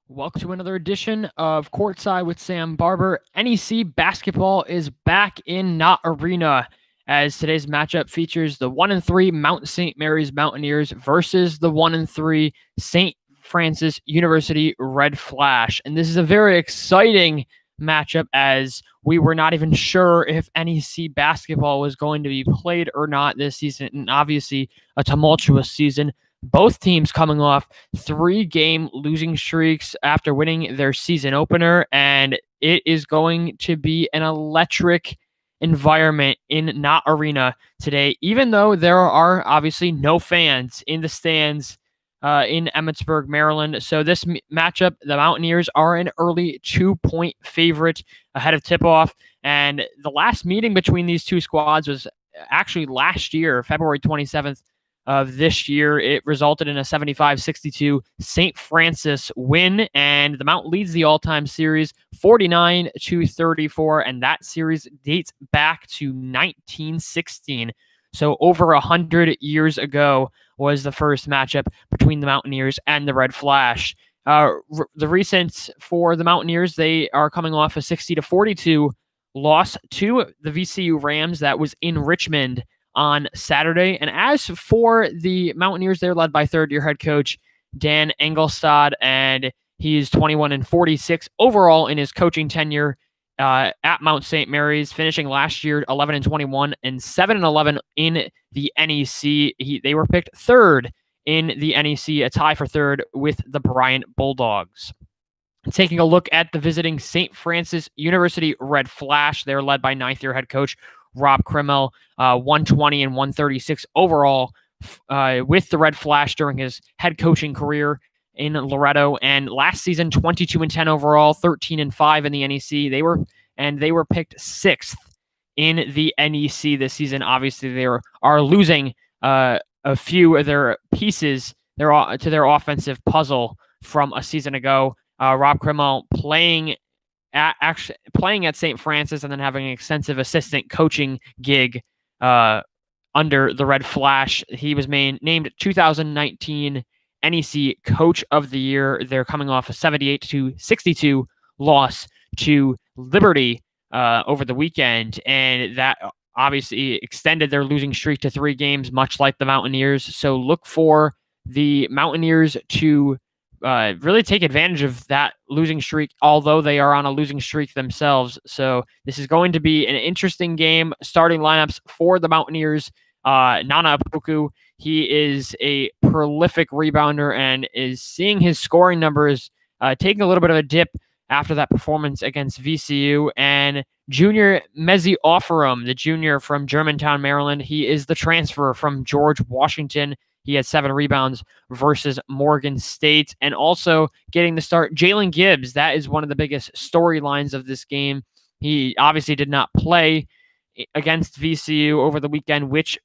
Welcome to another edition of Courtside with Sam Barber. NEC basketball is back in Knott Arena as today's matchup features the 1-3 Mount St. Mary's Mountaineers versus the 1-3 St. Francis University Red Flash. And this is a very exciting matchup as we were not even sure if NEC basketball was going to be played or not this season, and obviously a tumultuous season. Both teams coming off 3-game losing streaks after winning their season opener, and it is going to be an electric environment in Knott Arena today, even though there are obviously no fans in the stands in Emmitsburg, Maryland. So this matchup, the Mountaineers are an early 2-point favorite ahead of tip-off, and the last meeting between these two squads was actually last year, February 27th, of this year. It resulted in a 75-62 St. Francis win, and the Mount leads the all-time series 49-34, and that series dates back to 1916. So over 100 years ago was the first matchup between the Mountaineers and the Red Flash. The recent for the Mountaineers, they are coming off a 60-42 loss to the VCU Rams that was in Richmond on Saturday. And as for the Mountaineers, they're led by third-year head coach Dan Engelstad, and he's 21-46 overall in his coaching tenure at Mount St. Mary's, finishing last year 11-21 and 7-11 in the NEC. They were picked third in the NEC, a tie for third with the Bryant Bulldogs. Taking a look at the visiting St. Francis University Red Flash, they're led by ninth-year head coach Rob Krimmel, 120 and 136 overall with the Red Flash during his head coaching career in Loretto. And last season, 22 and 10 overall, 13 and 5 in the NEC. They were picked sixth in the NEC this season. Obviously, they are losing a few of their pieces to their offensive puzzle from a season ago. Rob Krimmel playing at St. Francis and then having an extensive assistant coaching gig under the Red Flash. He was named 2019 NEC Coach of the Year. They're coming off a 78-62 loss to Liberty over the weekend, and that obviously extended their losing streak to 3 games, much like the Mountaineers. So look for the Mountaineers to really take advantage of that losing streak, although they are on a losing streak themselves. So this is going to be an interesting game. Starting lineups for the Mountaineers, Nana Opoku. He is a prolific rebounder and is seeing his scoring numbers taking a little bit of a dip after that performance against VCU. And junior Mezi Offerum, the junior from Germantown, Maryland, he is the transfer from George Washington. He had 7 rebounds versus Morgan State. And also getting the start, Jalen Gibbs. That is one of the biggest storylines of this game. He obviously did not play against VCU over the weekend, which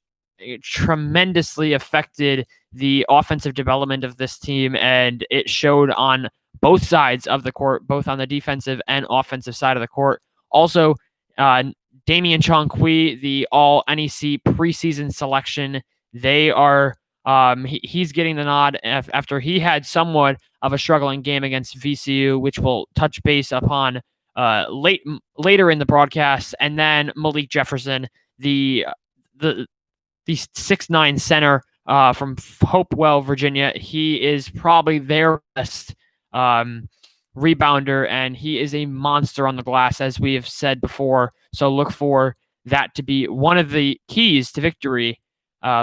tremendously affected the offensive development of this team. And it showed on both sides of the court, both on the defensive and offensive side of the court. Also, Damian Chongqui, the all-NEC preseason selection, they are he's getting the nod after he had somewhat of a struggling game against VCU, which we'll touch base upon later in the broadcast. And then Malik Jefferson, the 6'9" center from Hopewell, Virginia. He is probably their best rebounder, and he is a monster on the glass, as we have said before. So look for that to be one of the keys to victory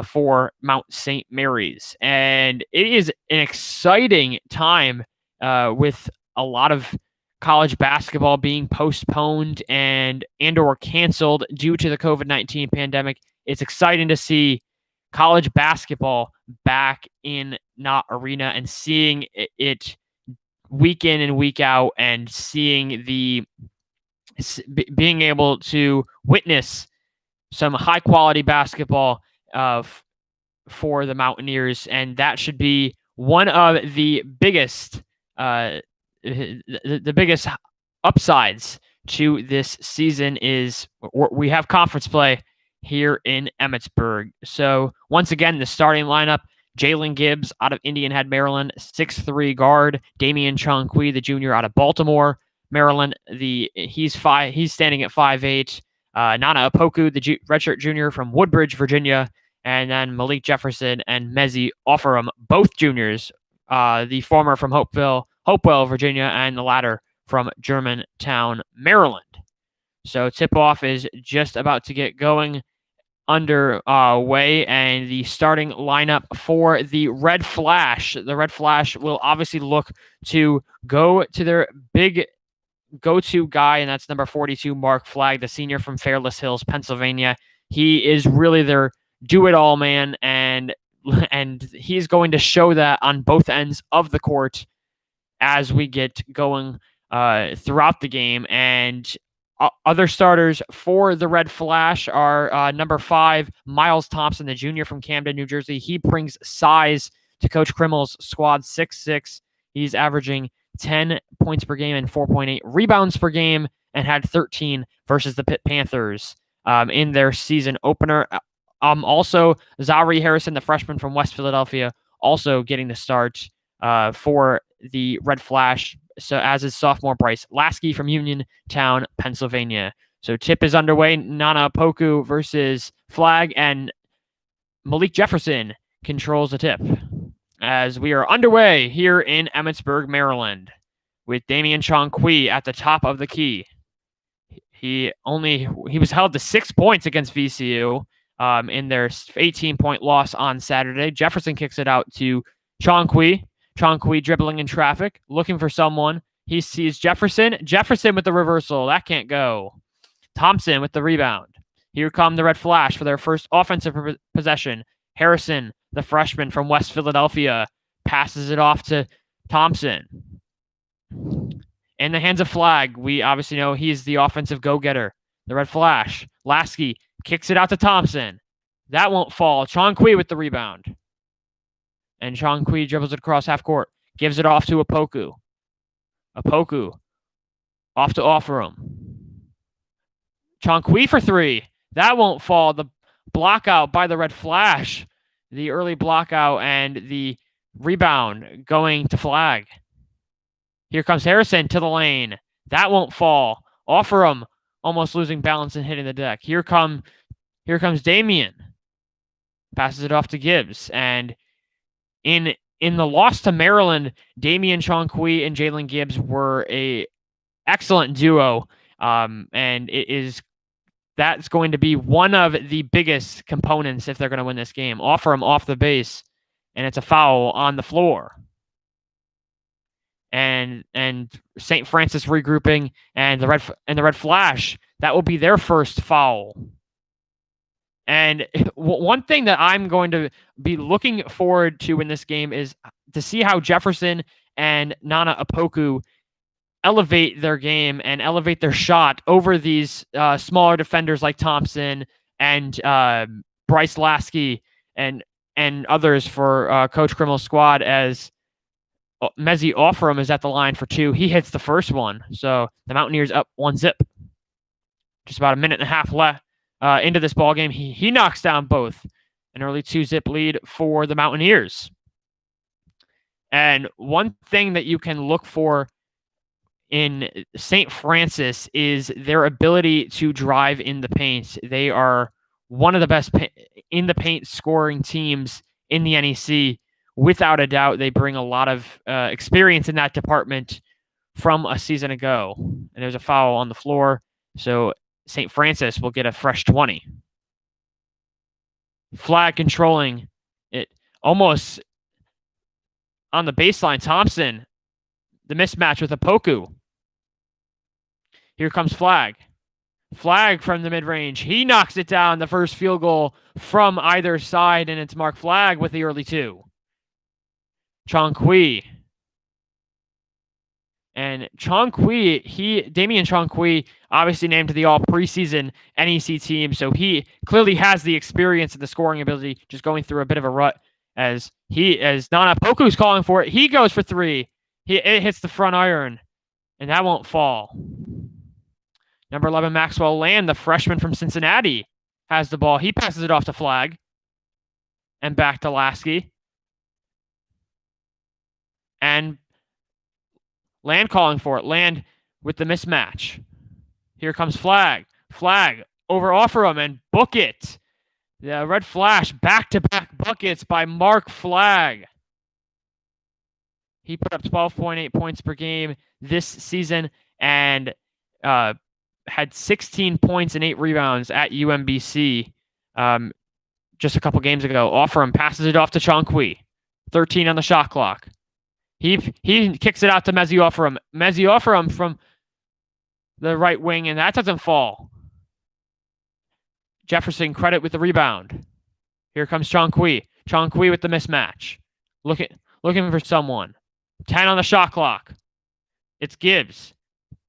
for Mount St. Mary's. And it is an exciting time with a lot of college basketball being postponed and or canceled due to the COVID-19 pandemic. It's exciting to see college basketball back in Knott Arena and seeing it week in and week out, and seeing being able to witness some high quality basketball for the Mountaineers. And that should be one of the biggest the biggest upsides to this season. Is we have conference play here in Emmitsburg. So once again, the starting lineup: Jalen Gibbs out of Indian Head, Maryland, 6'3" guard. Damian Chongqui, the junior out of Baltimore, Maryland. He's standing at 5'8". Nana Opoku, the redshirt junior from Woodbridge, Virginia, and then Malik Jefferson and Mezi Offerum, both juniors. The former from Hopewell, Virginia, and the latter from Germantown, Maryland. So tip-off is just about to get going underway, and the starting lineup for the Red Flash. The Red Flash will obviously look to go to their big go-to guy, and that's number 42, Mark Flagg, the senior from Fairless Hills, Pennsylvania. He is really their do-it-all man, and he's going to show that on both ends of the court as we get going throughout the game. And other starters for the Red Flash are number 5, Miles Thompson, the junior from Camden, New Jersey. He brings size to Coach Crimmel's squad, 6'6". He's averaging 10 points per game and 4.8 rebounds per game, and had 13 versus the Pitt Panthers in their season opener. Also, Zari Harrison, the freshman from West Philadelphia, also getting the start for the Red Flash. So as is sophomore Bryce Lasky from Uniontown, Pennsylvania. So tip is underway. Nana Opoku versus Flagg, and Malik Jefferson controls the tip as we are underway here in Emmitsburg, Maryland, with Damian Chongqui at the top of the key. He was held to 6 points against VCU in their 18-point loss on Saturday. Jefferson kicks it out to Chongqui. Chongqui dribbling in traffic, looking for someone. He sees Jefferson. Jefferson with the reversal. That can't go. Thompson with the rebound. Here come the Red Flash for their first offensive possession. Harrison, the freshman from West Philadelphia, passes it off to Thompson. In the hands of Flagg, we obviously know he's the offensive go-getter. The Red Flash. Lasky kicks it out to Thompson. That won't fall. Chongqui with the rebound. And Chongqui dribbles it across half court. Gives it off to Opoku. Opoku off to Offerum. Chongqui for 3. That won't fall. The blockout by the Red Flash. The early blockout and the rebound going to Flagg. Here comes Harrison to the lane. That won't fall. Offerum almost losing balance and hitting the deck. Here comes Damian. Passes it off to Gibbs. And in the loss to Maryland, Damian Chongqui and Jalen Gibbs were a excellent duo, and that's going to be one of the biggest components if they're going to win this game. Offer him off the base, and it's a foul on the floor. And St. Francis regrouping, and the Red Flash, that will be their first foul. And one thing that I'm going to be looking forward to in this game is to see how Jefferson and Nana Opoku elevate their game and elevate their shot over these smaller defenders like Thompson and Bryce Lasky and others for Coach Crimmel's squad, as Mezi Offerum is at the line for 2. He hits the first one. So the Mountaineers up 1-0. Just about a minute and a half left. Into this ball game, he knocks down both. An early 2-0 lead for the Mountaineers. And one thing that you can look for in St. Francis is their ability to drive in the paint. They are one of the best in the paint scoring teams in the NEC. Without a doubt, they bring a lot of experience in that department from a season ago. And there's a foul on the floor. So St. Francis will get a fresh 20. Flagg controlling it almost on the baseline. Thompson, the mismatch with Opoku. Here comes Flagg. Flagg from the mid-range. He knocks it down, the first field goal from either side, and it's Mark Flagg with the early 2. Chongqui. And Damian Chongqui, obviously named to the all preseason NEC team, so he clearly has the experience and the scoring ability, just going through a bit of a rut as Nana Opoku's calling for it. He goes for 3. It hits the front iron, and that won't fall. Number 11, Maxwell Land, the freshman from Cincinnati, has the ball. He passes it off to Flagg and back to Lasky. Land calling for it. Land with the mismatch. Here comes Flag. Flag over Offerham and book it. The Red Flash, back-to-back buckets by Mark Flag. He put up 12.8 points per game this season and had 16 points and 8 rebounds at UMBC just a couple games ago. Offerham passes it off to Chonqui. 13 on the shot clock. He kicks it out to Mezi Offerham. Mezi Offerham from the right wing, and that doesn't fall. Jefferson credit with the rebound. Here comes Chonqui. Chonqui with the mismatch. Looking for someone. 10 on the shot clock. It's Gibbs.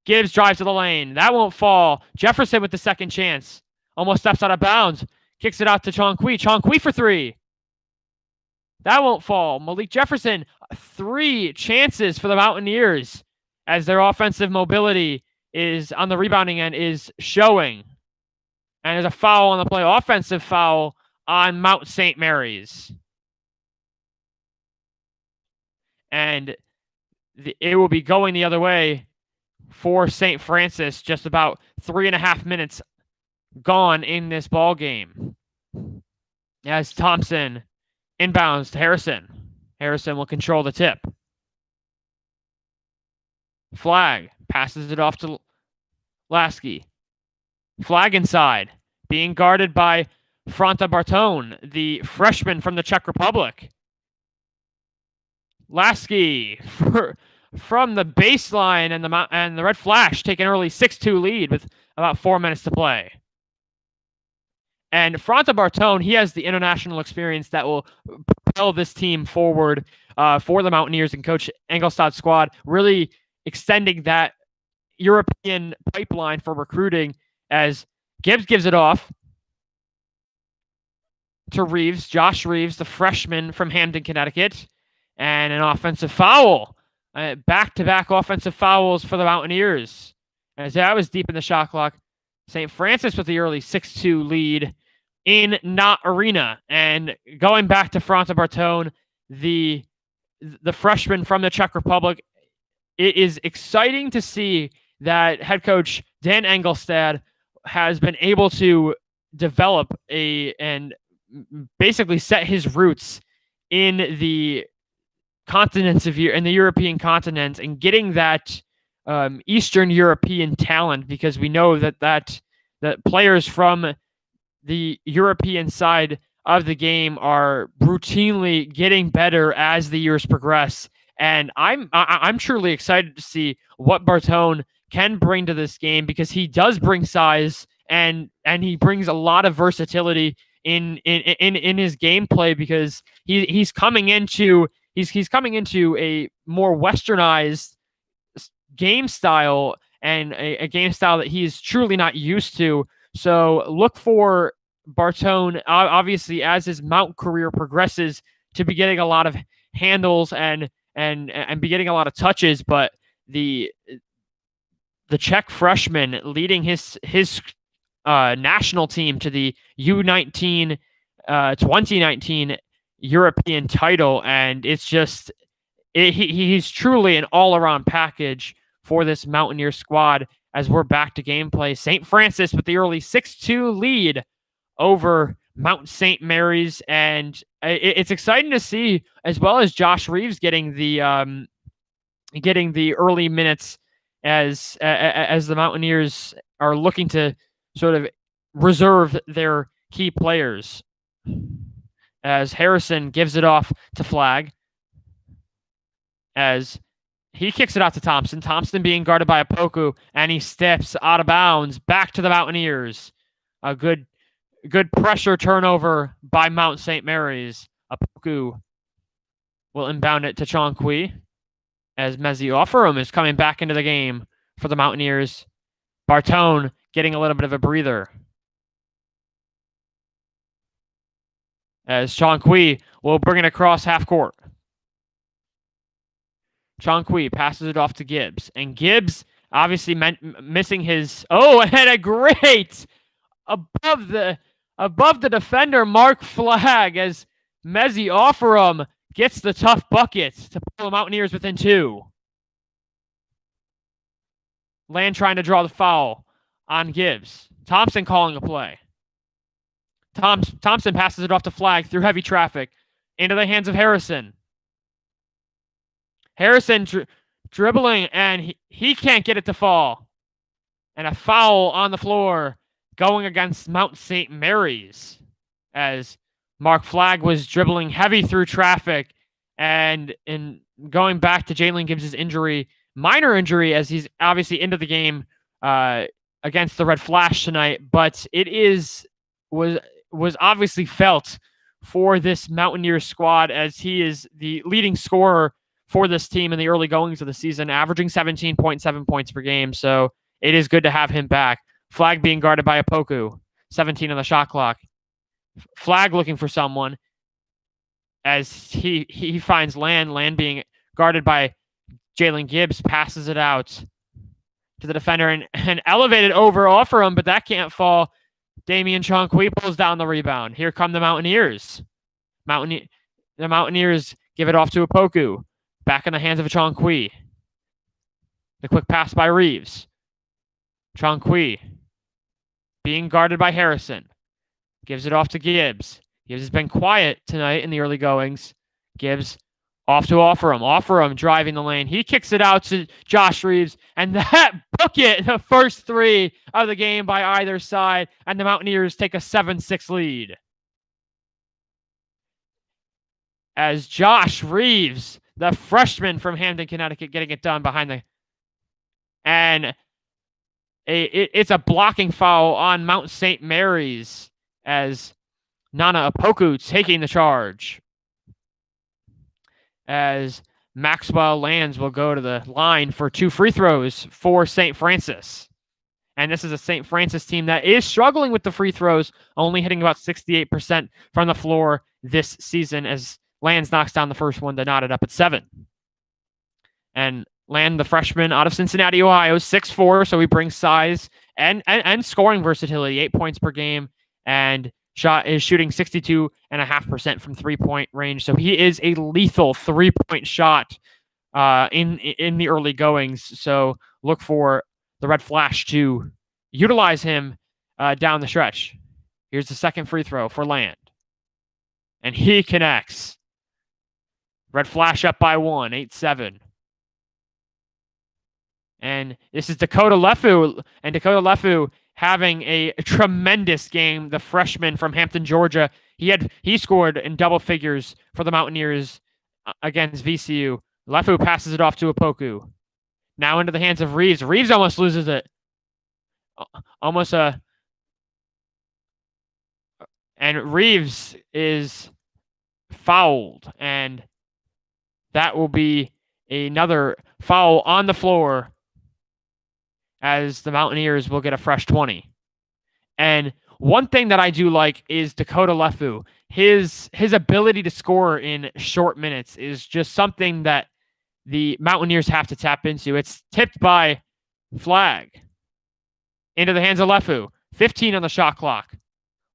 Gibbs drives to the lane. That won't fall. Jefferson with the second chance. Almost steps out of bounds. Kicks it out to Chonqui. Chonqui for 3. That won't fall. Malik Jefferson, 3 chances for the Mountaineers as their offensive mobility is on the rebounding end is showing. And there's a foul on the play. Offensive foul on Mount St. Mary's. And it will be going the other way for St. Francis. Just about 3.5 minutes gone in this ball game. As Thompson inbounds to Harrison. Harrison will control the tip. Flag passes it off to Lasky. Flag inside, being guarded by Franta Bartone, the freshman from the Czech Republic. Lasky from the baseline, and the Red Flash take an early 6-2 lead with about 4 minutes to play. And Franta Bartone, he has the international experience that will propel this team forward for the Mountaineers and Coach Engelstad's squad, really extending that European pipeline for recruiting as Gibbs gives it off to Reeves, Josh Reeves, the freshman from Hamden, Connecticut, and an offensive foul. Back-to-back offensive fouls for the Mountaineers. As that was deep in the shot clock. St. Francis with the early 6-2 lead in Knott Arena. And going back to Franta Bartone, the freshman from the Czech Republic, it is exciting to see that head coach Dan Engelstad has been able to develop and basically set his roots in the in the European continent and getting that Eastern European talent, because we know that players from the European side of the game are routinely getting better as the years progress. And I'm truly excited to see what Bartone can bring to this game, because he does bring size and he brings a lot of versatility in his gameplay, because he's coming into a more westernized game style, and a game style that he's truly not used to. So look for Bartone, obviously, as his Mount career progresses, to be getting a lot of handles and be getting a lot of touches. But the Czech freshman leading his national team to the U19 2019 European title, and it's just he's truly an all-around package for this Mountaineer squad. As we're back to gameplay, St. Francis with the early 6-2 lead over Mount St. Mary's, and it's exciting to see, as well as Josh Reeves getting the early minutes as the Mountaineers are looking to sort of reserve their key players. As Harrison gives it off to Flag, as he kicks it out to Thompson. Thompson being guarded by Apoku, and he steps out of bounds back to the Mountaineers. A good pressure turnover by Mount St. Mary's. Apoku will inbound it to Chonqui, as Mezi Offerham is coming back into the game for the Mountaineers. Bartone getting a little bit of a breather, as Chonqui will bring it across half court. Chonqui passes it off to Gibbs, and Gibbs obviously missing his and a great above the defender Mark Flag, as Mezi Offerham gets the tough bucket to pull the Mountaineers within 2. Land trying to draw the foul on Gibbs. Thompson calling a play. Thompson passes it off to Flag through heavy traffic into the hands of Harrison. Harrison dribbling, and he can't get it to fall. And a foul on the floor going against Mount St. Mary's as Mark Flag was dribbling heavy through traffic. And in going back to Jalen Gibbs' injury, minor injury, as he's obviously into the game against the Red Flash tonight, but it was obviously felt for this Mountaineers squad, as he is the leading scorer for this team in the early goings of the season, averaging 17.7 points per game. So it is good to have him back. Flag being guarded by Opoku, 17 on the shot clock. Flag looking for someone as he finds Land. Land being guarded by Jalen Gibbs, passes it out to the defender and elevated over off for him, but that can't fall. Damian Chonqui pulls down the rebound. Here come the Mountaineers. The Mountaineers give it off to Opoku. Back in the hands of Chonqui. The quick pass by Reeves. Chonqui being guarded by Harrison. Gives it off to Gibbs. Gibbs has been quiet tonight in the early goings. Gibbs off to Offerham. Offerham driving the lane. He kicks it out to Josh Reeves. And that bucket, the first three of the game by either side. And the Mountaineers take a 7-6 lead. As Josh Reeves, the freshman from Hamden, Connecticut, getting it done behind the... And it's a blocking foul on Mount St. Mary's as Nana Opoku taking the charge. As Maxwell Lands will go to the line for 2 free throws for St. Francis. And this is a St. Francis team that is struggling with the free throws, only hitting about 68% from the floor this season, as Lands knocks down the first one to knot it up at 7. And Land, the freshman out of Cincinnati, Ohio, 6'4", so he brings size and scoring versatility, 8 points per game, and is shooting 62.5% from 3-point range. So he is a lethal 3-point shot in the early goings. So look for the Red Flash to utilize him down the stretch. Here's the second free throw for Land. And he connects. Red Flash up by 1, 8-7. And this is Dakota Lefu. And Dakota Lefu having a tremendous game. The freshman from Hampton, Georgia. He scored in double figures for the Mountaineers against VCU. Lefu passes it off to Opoku. Now into the hands of Reeves. Reeves almost loses it. And Reeves is fouled. And that will be another foul on the floor, as the Mountaineers will get a fresh 20. And one thing that I do like is Dakota Lefu. His ability to score in short minutes is just something that the Mountaineers have to tap into. It's tipped by Flag into the hands of Lefu. 15 on the shot clock.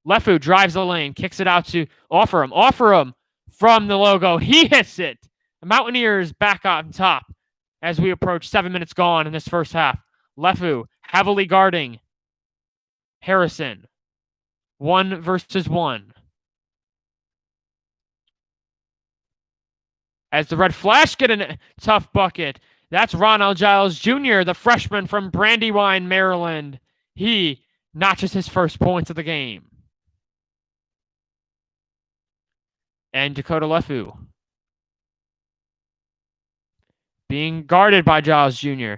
Lefu drives the lane, kicks it out to Offerham. Offerham from the logo. He hits it. The Mountaineers back on top as we approach 7 minutes gone in this first half. Lefu heavily guarding Harrison. 1 versus 1. As the Red Flash get a tough bucket. That's Ronald Giles Jr., the freshman from Brandywine, Maryland. He notches his first points of the game. And Dakota Lefu being guarded by Giles Jr.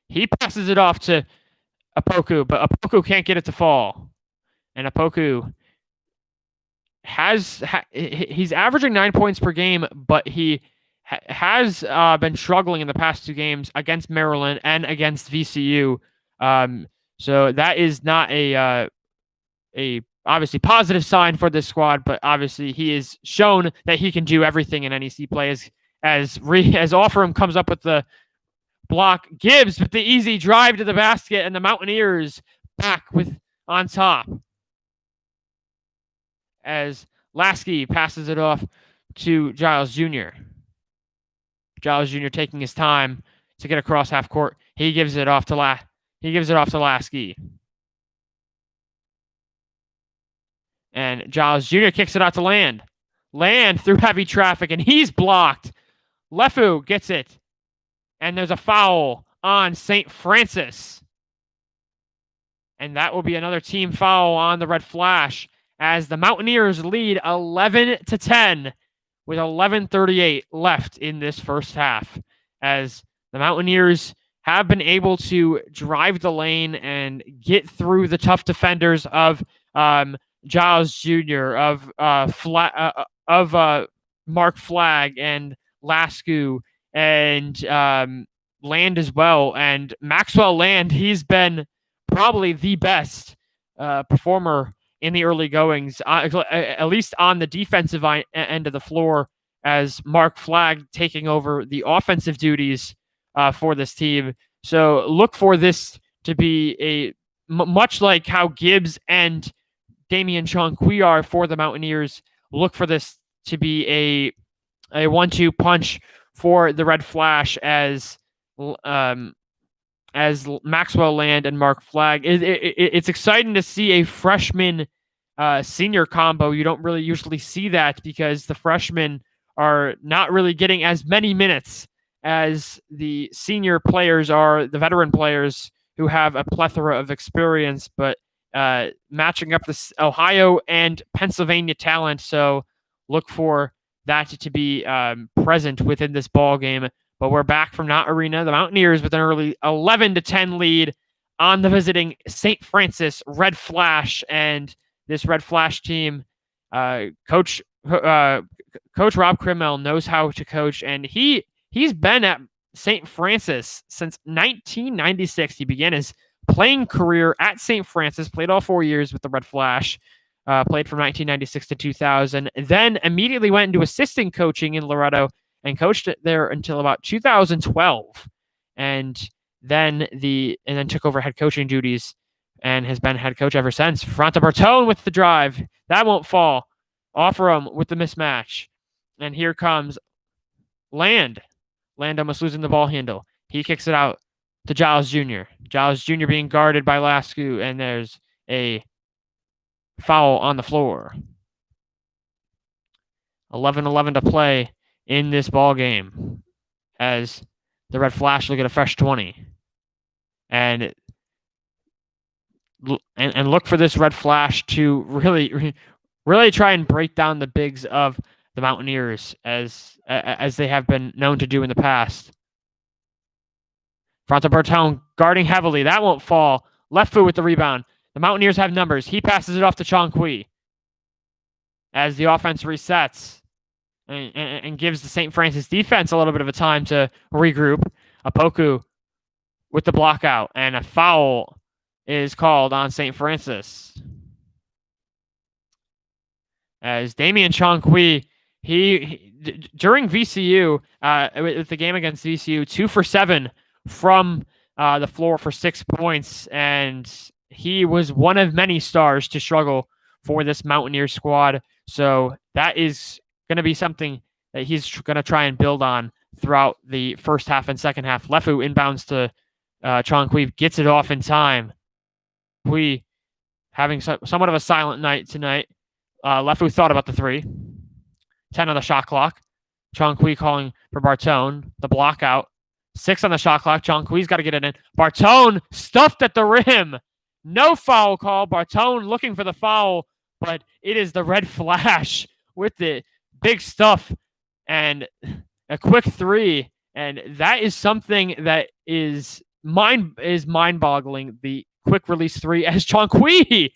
He passes it off to Opoku, but Opoku can't get it to fall. And Opoku he's averaging 9 points per game, but he has been struggling in the past 2 games against Maryland and against VCU. So that is not a obviously positive sign for this squad, but obviously he has shown that he can do everything in NEC play as Offerham comes up with the block. Gibbs with the easy drive to the basket, and the Mountaineers back on top. As Lasky passes it off to Giles Jr. Giles Jr. taking his time to get across half court. He gives it off to Lasky. And Giles Jr. kicks it out to Land. Land through heavy traffic, and he's blocked. Lefu gets it. And there's a foul on St. Francis. And that will be another team foul on the Red Flash as the Mountaineers lead 11-10 with 11:38 left in this first half. As the Mountaineers have been able to drive the lane and get through the tough defenders of Giles Jr., of Mark Flagg and Lasky and Land as well. And Maxwell Land, he's been probably the best performer in the early goings, at least on the defensive end of the floor, as Mark Flagg taking over the offensive duties for this team. So look for this to be much like how Gibbs and Damian Chonqui are for the Mountaineers. Look for this to be a 1-2 punch for the Red Flash as Maxwell Land and Mark Flagg. It's exciting to see a freshman senior combo. You don't really usually see that because the freshmen are not really getting as many minutes as the senior players are, the veteran players who have a plethora of experience, but matching up this Ohio and Pennsylvania talent. So look for that to be present within this ball game. But we're back from Knott Arena. The Mountaineers with an early 11-10 lead on the visiting St. Francis Red Flash. And this Red Flash team, Coach Rob Krimmel knows how to coach, and he's been at St. Francis since 1996. He began his playing career at St. Francis, played all 4 years with the Red Flash, played from 1996 to 2000, then immediately went into assistant coaching in Loretto and coached it there until about 2012, and then took over head coaching duties and has been head coach ever since. Fronta Bertone with the drive. That won't fall. Offerham with the mismatch. And here comes Land. Land almost losing the ball handle. He kicks it out to Giles Jr. Giles Jr. being guarded by Lasky, and there's a foul on the floor. 11-11 to play in this ball game as the Red Flash look at a fresh 20. And look for this Red Flash to really try and break down the bigs of the Mountaineers as they have been known to do in the past. Fronta Bertone guarding heavily. That won't fall. Left foot with the rebound. The Mountaineers have numbers. He passes it off to Chonqui as the offense resets and gives the St. Francis defense a little bit of a time to regroup. Apoku with the block out, and a foul is called on St. Francis. As Damian Chonqui, he during VCU, with the game against VCU, 2 for 7 from the floor for 6 points, and he was one of many stars to struggle for this Mountaineer squad. So that is going to be something that he's going to try and build on throughout the first half and second half. Lefu inbounds to Chonqui, gets it off in time. We having somewhat of a silent night tonight. Lefu thought about the 3. 10 on the shot clock. Chonqui calling for Bertone. The block out. 6 on the shot clock. Chonqui's got to get it in. Bertone stuffed at the rim. No foul call. Bertone looking for the foul, but it is the Red Flash with the big stuff and a quick 3. And that is something that is mind-boggling. The quick release 3 as Chonqui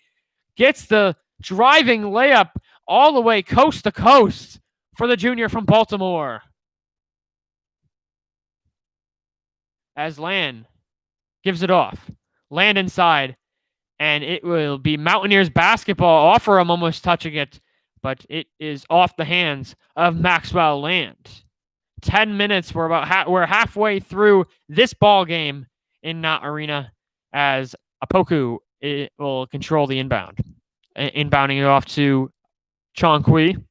gets the driving layup all the way coast to coast for the junior from Baltimore. As Land gives it off. Land inside. And it will be Mountaineers basketball. Offerham almost touching it, but it is off the hands of Maxwell Land. 10 minutes. We're halfway through this ball game in Knott Arena as Apoku will control the inbound. Inbounding it off to Chonqui.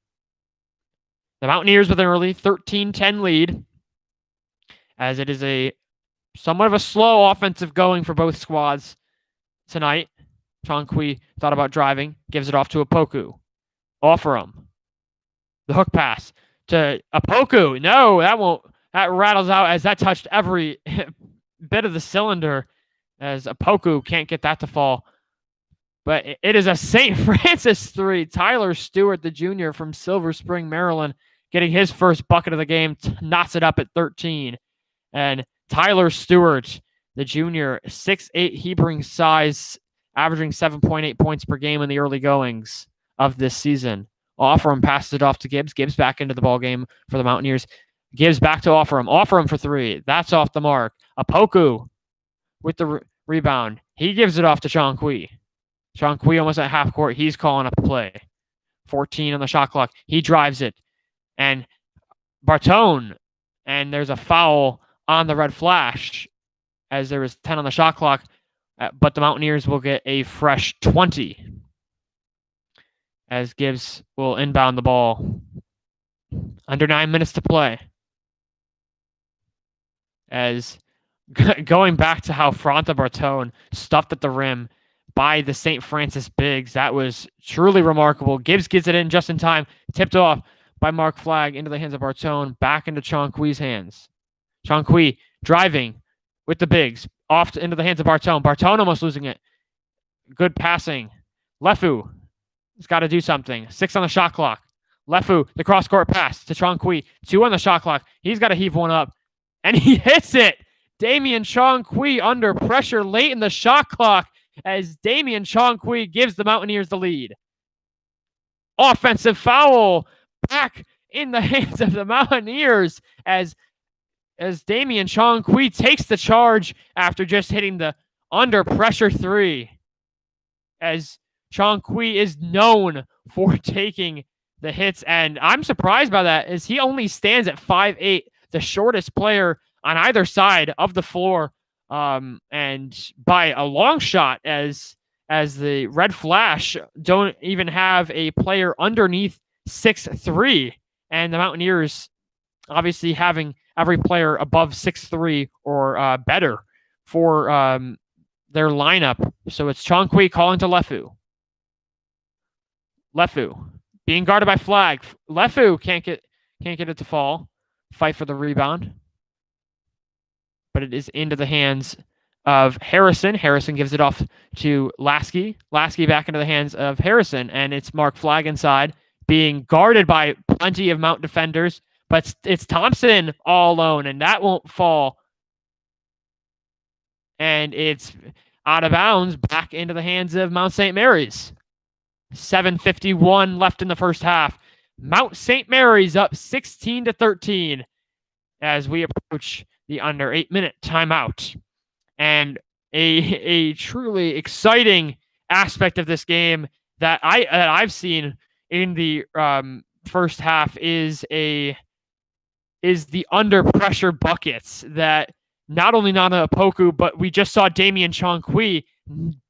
The Mountaineers with an early 13-10 lead, as it is a somewhat of a slow offensive going for both squads tonight. Chankwi thought about driving, gives it off to Opoku. Offerum. The hook pass to Opoku. No, that won't. That rattles out as that touched every bit of the cylinder as Opoku can't get that to fall. But it is a St. Francis 3. Tyler Stewart, the junior from Silver Spring, Maryland, getting his first bucket of the game, knots it up at 13. And Tyler Stewart, the junior, 6'8", he brings size, averaging 7.8 points per game in the early goings of this season. Offerum passes it off to Gibbs. Gibbs back into the ball game for the Mountaineers. Gibbs back to Offerum. Offerum for 3. That's off the mark. Opoku with the rebound. He gives it off to Chankwi. Chankwi almost at half court. He's calling up a play. 14 on the shot clock. He drives it. And Bartone. And there's a foul on the red flash as there was 10 on the shot clock. But the Mountaineers will get a fresh 20 as Gibbs will inbound the ball. Under 9 minutes to play. As going back to how Franta Bartone stuffed at the rim by the St. Francis bigs, that was truly remarkable. Gibbs gets it in just in time, tipped off by Mark Flagg into the hands of Bartone, back into Chankwi's hands. Chankwi driving with the bigs, off into the hands of Bartone. Bartone almost losing it. Good passing. Lefu has got to do something. 6 on the shot clock. Lefu, the cross-court pass to Chankwi. 2 on the shot clock. He's got to heave one up. And he hits it. Damian Chankwi under pressure late in the shot clock as Damian Chankwi gives the Mountaineers the lead. Offensive foul back in the hands of the Mountaineers as Damian Chankwi takes the charge after just hitting the under pressure 3. As Chankwi is known for taking the hits, and I'm surprised by that as he only stands at 5'8", the shortest player on either side of the floor, and by a long shot as the Red Flash don't even have a player underneath 6'3", and the Mountaineers obviously having every player above 6'3" or better for their lineup. So it's Chankwi calling to Lefu. Lefu being guarded by Flagg. Lefu can't get it to fall. Fight for the rebound. But it is into the hands of Harrison. Harrison gives it off to Lasky. Lasky back into the hands of Harrison. And it's Mark Flagg inside, being guarded by plenty of Mount defenders. But it's Thompson all alone, and that won't fall. And it's out of bounds back into the hands of Mount St. Mary's. 7:51 left in the first half. Mount St. Mary's up 16-13 as we approach the under 8-minute timeout. And a truly exciting aspect of this game that I've seen in the first half is the under pressure buckets that not only Nana Opoku, but we just saw Damian Chankwi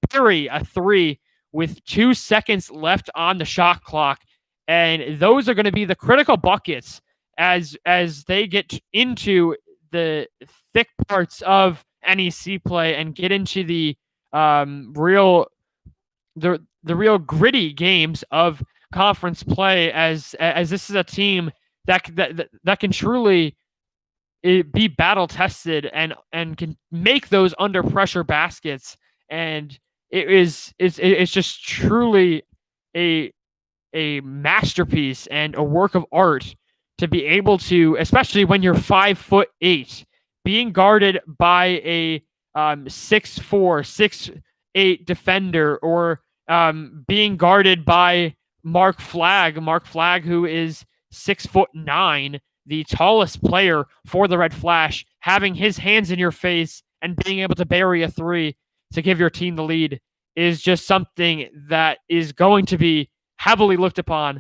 bury a 3 with 2 seconds left on the shot clock. And those are going to be the critical buckets as they get into the thick parts of NEC play and get into the real gritty games of conference play. As this is a team that can truly be battle tested and can make those under pressure baskets. And it's just truly a masterpiece and a work of art to be able to, especially when you're 5'8", being guarded by a 6'4", 6'8" defender, or being guarded by Mark Flagg, who is 6'9", the tallest player for the Red Flash, having his hands in your face and being able to bury a 3 to give your team the lead is just something that is going to be heavily looked upon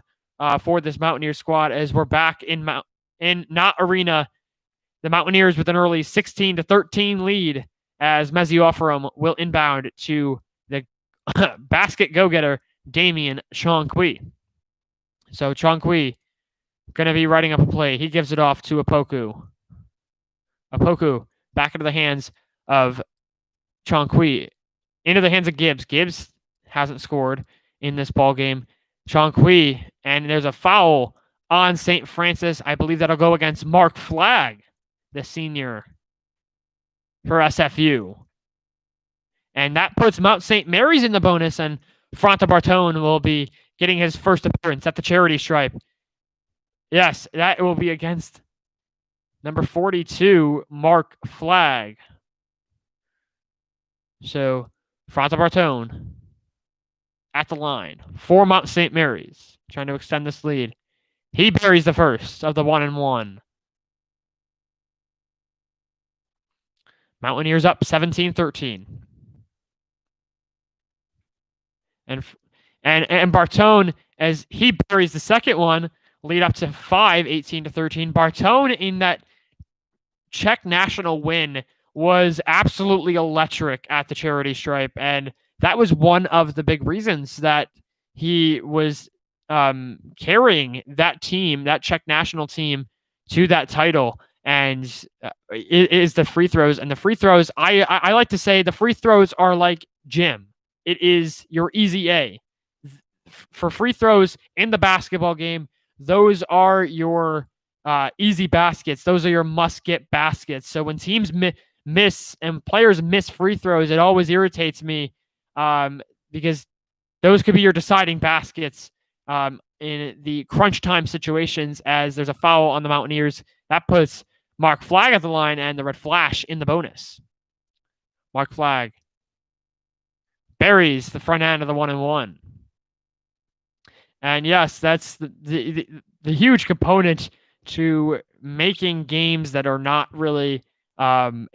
for this Mountaineer squad as we're back in Knott Arena. The Mountaineers with an early 16-13 lead as Mezzi Offerum will inbound to the basket go-getter Damian Chankwi. So Chankwi going to be writing up a play. He gives it off to Opoku. Opoku back into the hands of Chongqui, into the hands of Gibbs. Gibbs hasn't scored in this ball game. Chongqui, and there's a foul on St. Francis. I believe that'll go against Mark Flagg, the senior for SFU. And that puts Mount St. Mary's in the bonus, and Fronta Bartone will be getting his first appearance at the charity stripe. Yes, that will be against number 42, Mark Flagg. So, Fronta Bartone at the line for Mount St. Mary's, trying to extend this lead. He buries the first of the 1-1. Mountaineers up 17-13. And Bartone, as he buries the second one, lead up to 18-13. Bartone in that Czech national win was absolutely electric at the charity stripe, and that was one of the big reasons that he was carrying that team, that Czech national team, to that title. And it is the free throws. And the free throws, I like to say the free throws are like gym. It is your easy A. For free throws in the basketball game, those are your easy baskets. Those are your must-get baskets. So when teams miss and players miss free throws, it always irritates me because those could be your deciding baskets in the crunch time situations, as there's a foul on the Mountaineers. That puts Mark Flagg at the line and the Red Flash in the bonus. Mark Flagg buries the front end of the 1-1. And yes, that's the huge component to making games that are not really games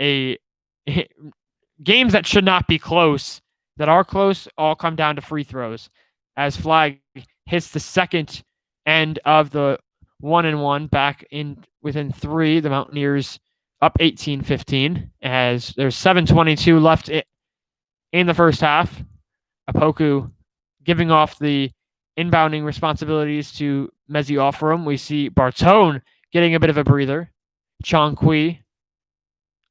that should not be close, that are close, all come down to free throws. As Flagg hits the second end of the 1-1 back in within 3, the Mountaineers up 18-15 as there's 7:22 left in the first half. Apoku giving off the inbounding responsibilities to Mezzi Offerum. We see Bartone getting a bit of a breather. Chongqui,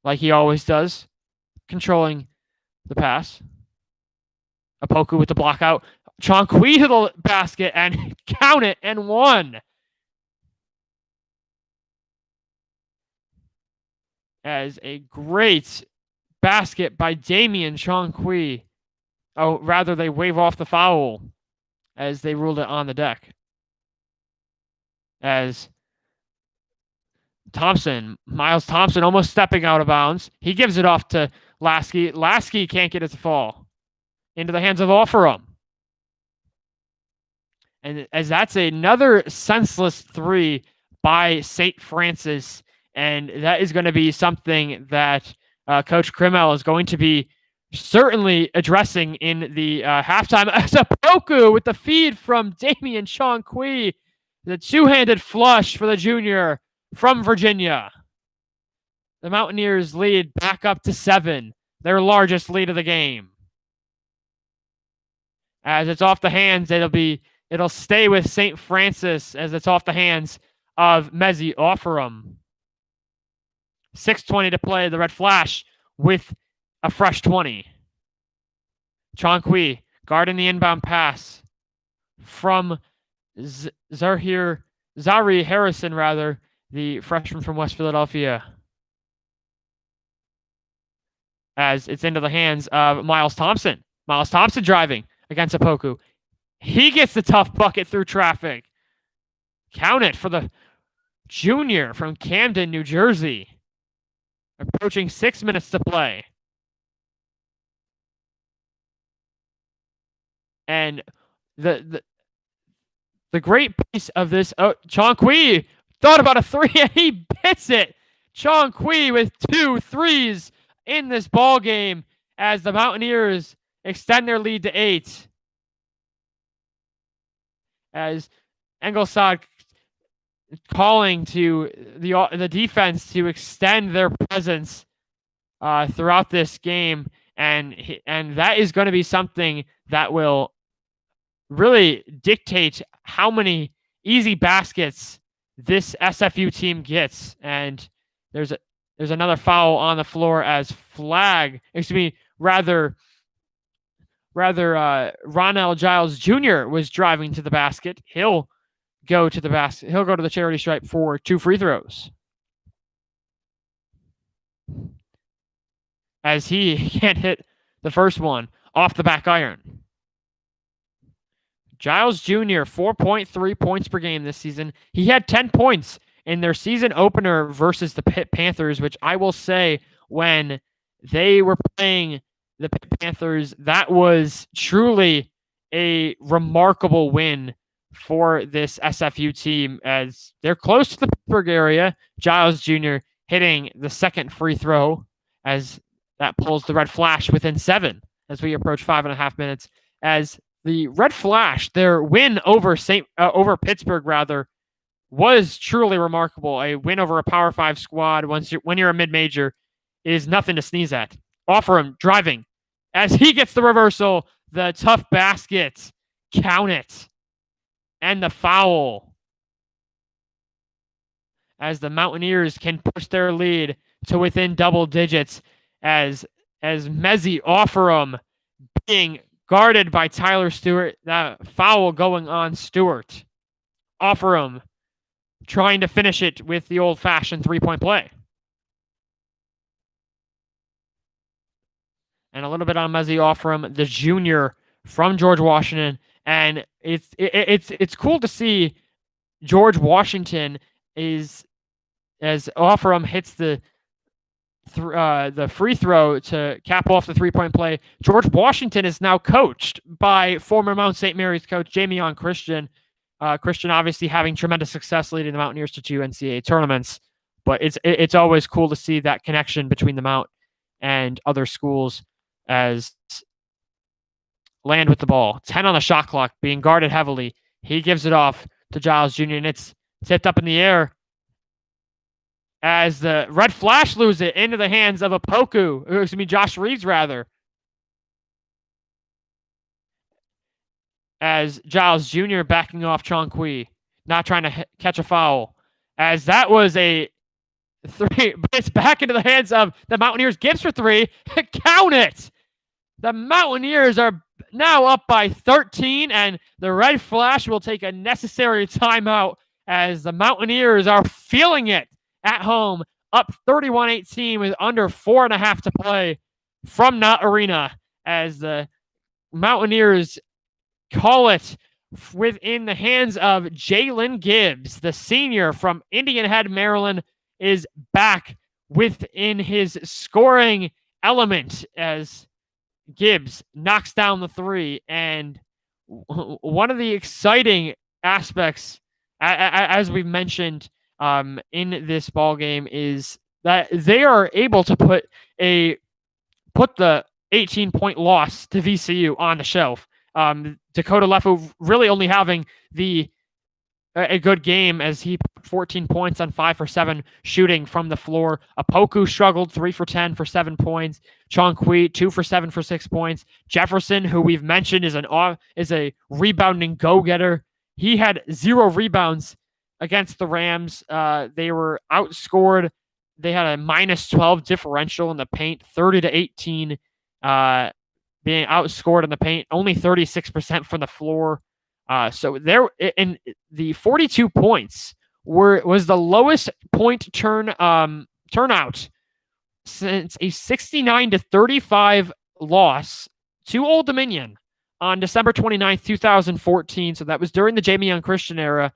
like he always does, controlling the pass. Apoku with the block out. Chongqui to the basket and count it and one. As a great basket by Damian Chongqui. Oh, rather they wave off the foul as they ruled it on the deck. As Miles Thompson almost stepping out of bounds. He gives it off to Lasky. Lasky can't get it to fall into the hands of Offerum. And as that's another senseless 3 by St. Francis. And that is going to be something that Coach Krimmel is going to be certainly addressing in the halftime. As Apoku with the feed from Damian Chongqui. The two-handed flush for the junior from Virginia. The Mountaineers lead back up to 7, their largest lead of the game. As it's off the hands, it'll stay with St. Francis as it's off the hands of Mezzi Offerum. 6:20 to play. The Red Flash with a fresh 20. Chongqui guarding the inbound pass from Zari Harrison, the freshman from West Philadelphia. As it's into the hands of Miles Thompson. Miles Thompson driving against Apoku. He gets the tough bucket through traffic. Count it for the junior from Camden, New Jersey. Approaching 6 minutes to play. And the great piece of this, Chongqui thought about a 3 and he hits it. Chongqui with 2 threes in this ball game as the Mountaineers extend their lead to 8. As Engelsad calling to the defense to extend their presence throughout this game, and that is going to be something that will really dictate how many easy baskets this SFU team gets. And there's There's another foul on the floor as Ronell Giles Jr. was driving to the basket. He'll go to the basket. He'll go to the charity stripe for 2 free throws. As he can't hit the first one off the back iron. Giles Jr., 4.3 points per game this season. He had 10 points in their season opener versus the Pitt Panthers, which I will say, when they were playing the Pitt Panthers, that was truly a remarkable win for this SFU team, as they're close to the Pittsburgh area. Giles Jr. hitting the second free throw, as that pulls the Red Flash within 7 as we approach 5.5 minutes. As the Red Flash, their win over Pittsburgh was truly remarkable. A win over a Power 5 squad when you're a mid-major is nothing to sneeze at. Offerham driving as he gets the reversal, the tough basket, count it, and the foul. As the Mountaineers can push their lead to within double digits, as Mezzi Offerham being guarded by Tyler Stewart. That foul going on Stewart. Offerham trying to finish it with the old-fashioned 3-point play. And a little bit on Mezzi Offerham, the junior from George Washington. And it's cool to see George Washington as Offerham hits the free throw to cap off the 3-point play. George Washington is now coached by former Mount St. Mary's coach Jamion Christian. Christian obviously having tremendous success leading the Mountaineers to 2 NCAA tournaments, but it's always cool to see that connection between the Mount and other schools. As Land with the ball, 10 on the shot clock, being guarded heavily. He gives it off to Giles Jr. and it's tipped up in the air, as the Red Flash lose it into the hands of Josh Reeves rather. As Giles Jr. backing off Chonqui, not trying to catch a foul. As that was a 3, but it's back into the hands of the Mountaineers. Gibbs for 3. Count it! The Mountaineers are now up by 13, and the Red Flash will take a necessary timeout, as the Mountaineers are feeling it at home, up 31-18 with under 4.5 to play from Knott Arena, as the Mountaineers call it within the hands of Jalen Gibbs. The senior from Indian Head, Maryland, is back within his scoring element, as Gibbs knocks down the 3. And one of the exciting aspects, as we've mentioned in this ball game, is that they are able to put the 18-point loss to VCU on the shelf. Dakota Leffu really only having a good game, as he put 14 points on 5 for 7 shooting from the floor. Apoku struggled, 3 for 10 for 7 points. Chonqui, 2 for 7 for 6 points. Jefferson, who we've mentioned is a rebounding go-getter. He had 0 rebounds against the Rams. They were outscored. They had a -12 differential in the paint, 30-18, being outscored in the paint, only 36% from the floor. So there, in the 42 points was the lowest point turnout since a 69-35 loss to Old Dominion on December 29th, 2014. So that was during the Jamion Christian era.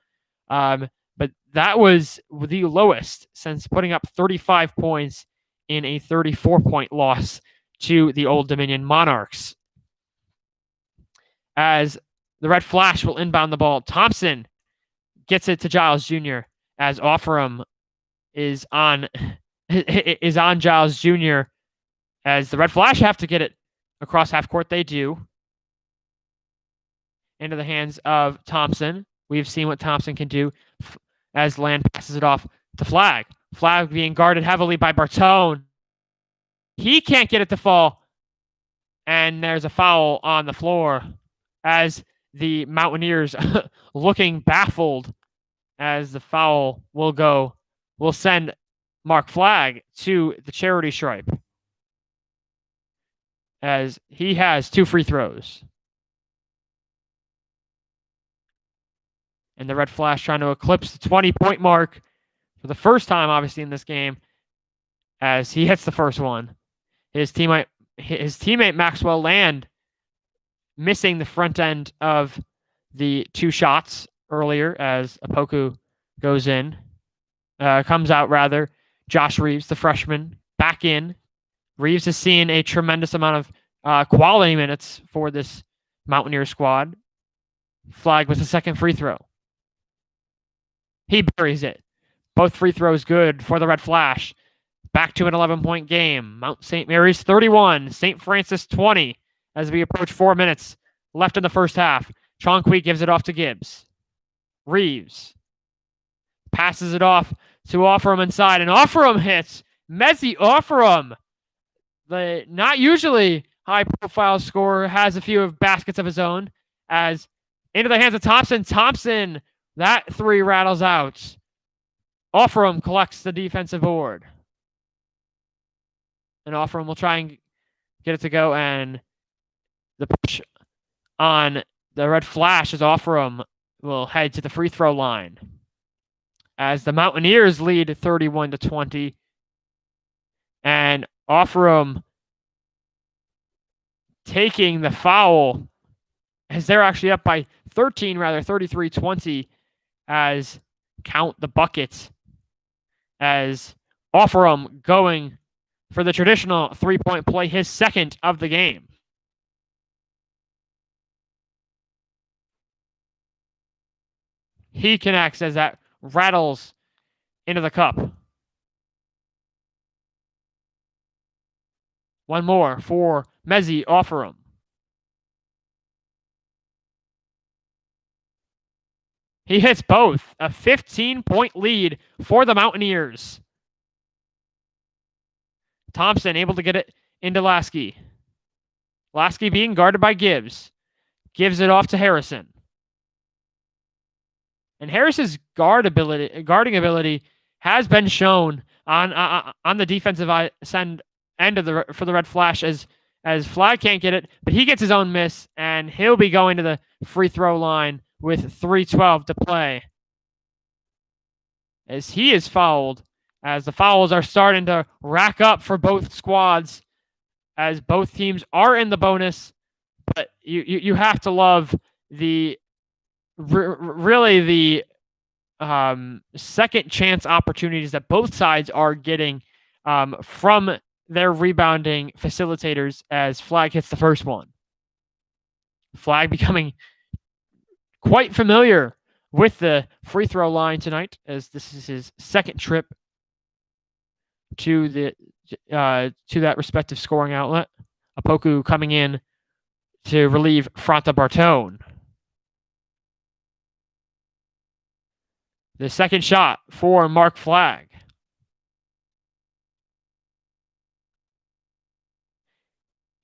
But that was the lowest since putting up 35 points in a 34-point loss to the Old Dominion Monarchs. As the Red Flash will inbound the ball, Thompson gets it to Giles Jr. as Offerham is on Giles Jr. as the Red Flash have to get it across half court. They do. Into the hands of Thompson. We've seen what Thompson can do as Land passes it off to Flag. Flag being guarded heavily by Bartone. He can't get it to fall. And there's a foul on the floor, as the Mountaineers looking baffled, as the foul will send Mark Flagg to the charity stripe, as he has 2 free throws. And the Red Flash trying to eclipse the 20-point mark for the first time, obviously, in this game, as he hits the first one. His teammate Maxwell Land missing the front end of the 2 shots earlier as Opoku comes out rather. Josh Reeves, the freshman, back in. Reeves has seen a tremendous amount of quality minutes for this Mountaineer squad. Flagg with the second free throw. He buries it. Both free throws good for the Red Flash. Back to an 11-point game. Mount St. Mary's 31, St. Francis 20 as we approach 4 minutes left in the first half. Chonqui gives it off to Gibbs. Reeves passes it off to Offerum inside, and Offerum hits. Mezzi Offerum, the not usually high-profile scorer, has a few of baskets of his own, as into the hands of Thompson. Thompson, that 3 rattles out. Offerum collects the defensive board. And Offerum will try and get it to go, and the push on the Red Flash as Offerum will head to the free throw line. As the Mountaineers lead 31-20. And Offerum taking the foul as they're actually up by 13, rather 33-20, as count the buckets, as Offerum going for the traditional 3-point play, his second of the game. He connects as that rattles into the cup. One more for Mezzi Offerum. He hits both. A 15-point lead for the Mountaineers. Thompson able to get it into Lasky. Lasky being guarded by Gibbs. Gives it off to Harrison. And Harris's guarding ability has been shown on the defensive end for the Red Flash as Flagg can't get it, but he gets his own miss, and he'll be going to the free throw line with 3:12 to play. As he is fouled, as the fouls are starting to rack up for both squads, as both teams are in the bonus, but you have to love the second chance opportunities that both sides are getting from their rebounding facilitators as Flagg hits the first one. Flagg becoming quite familiar with the free throw line tonight, as this is his second trip to that respective scoring outlet. Opoku coming in to relieve Franta Bartone. The second shot for Mark Flagg.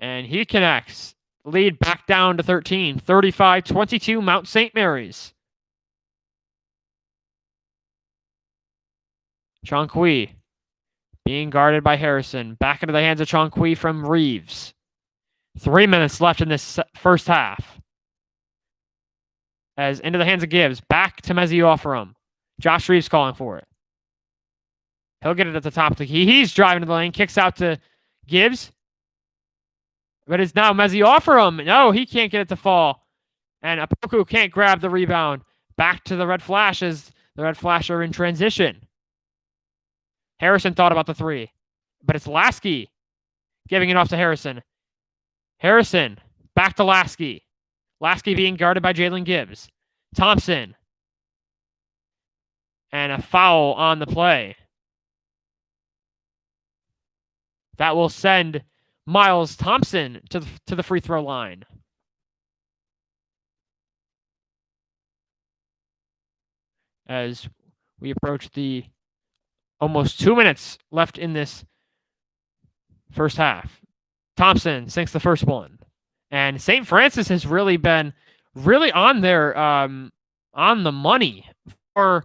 And he connects. Lead back down to 13. 35-22 Mount St. Mary's. Chonqui being guarded by Harrison. Back into the hands of Chonqui from Reeves. 3 minutes left in this first half. As into the hands of Gibbs. Back to Mezzi Offerum. Josh Reeves calling for it. He'll get it at the top of the key. He's driving to the lane. Kicks out to Gibbs. But it's now Mezzi Offerum. No, he can't get it to fall. And Opoku can't grab the rebound. Back to the Red Flash as the Red Flash are in transition. Harrison thought about the 3. But it's Lasky giving it off to Harrison. Harrison back to Lasky. Lasky being guarded by Jalen Gibbs. Thompson. And a foul on the play. That will send Miles Thompson to the free throw line. As we approach the almost 2 minutes left in this first half. Thompson sinks the first one. And St. Francis has really been on the money for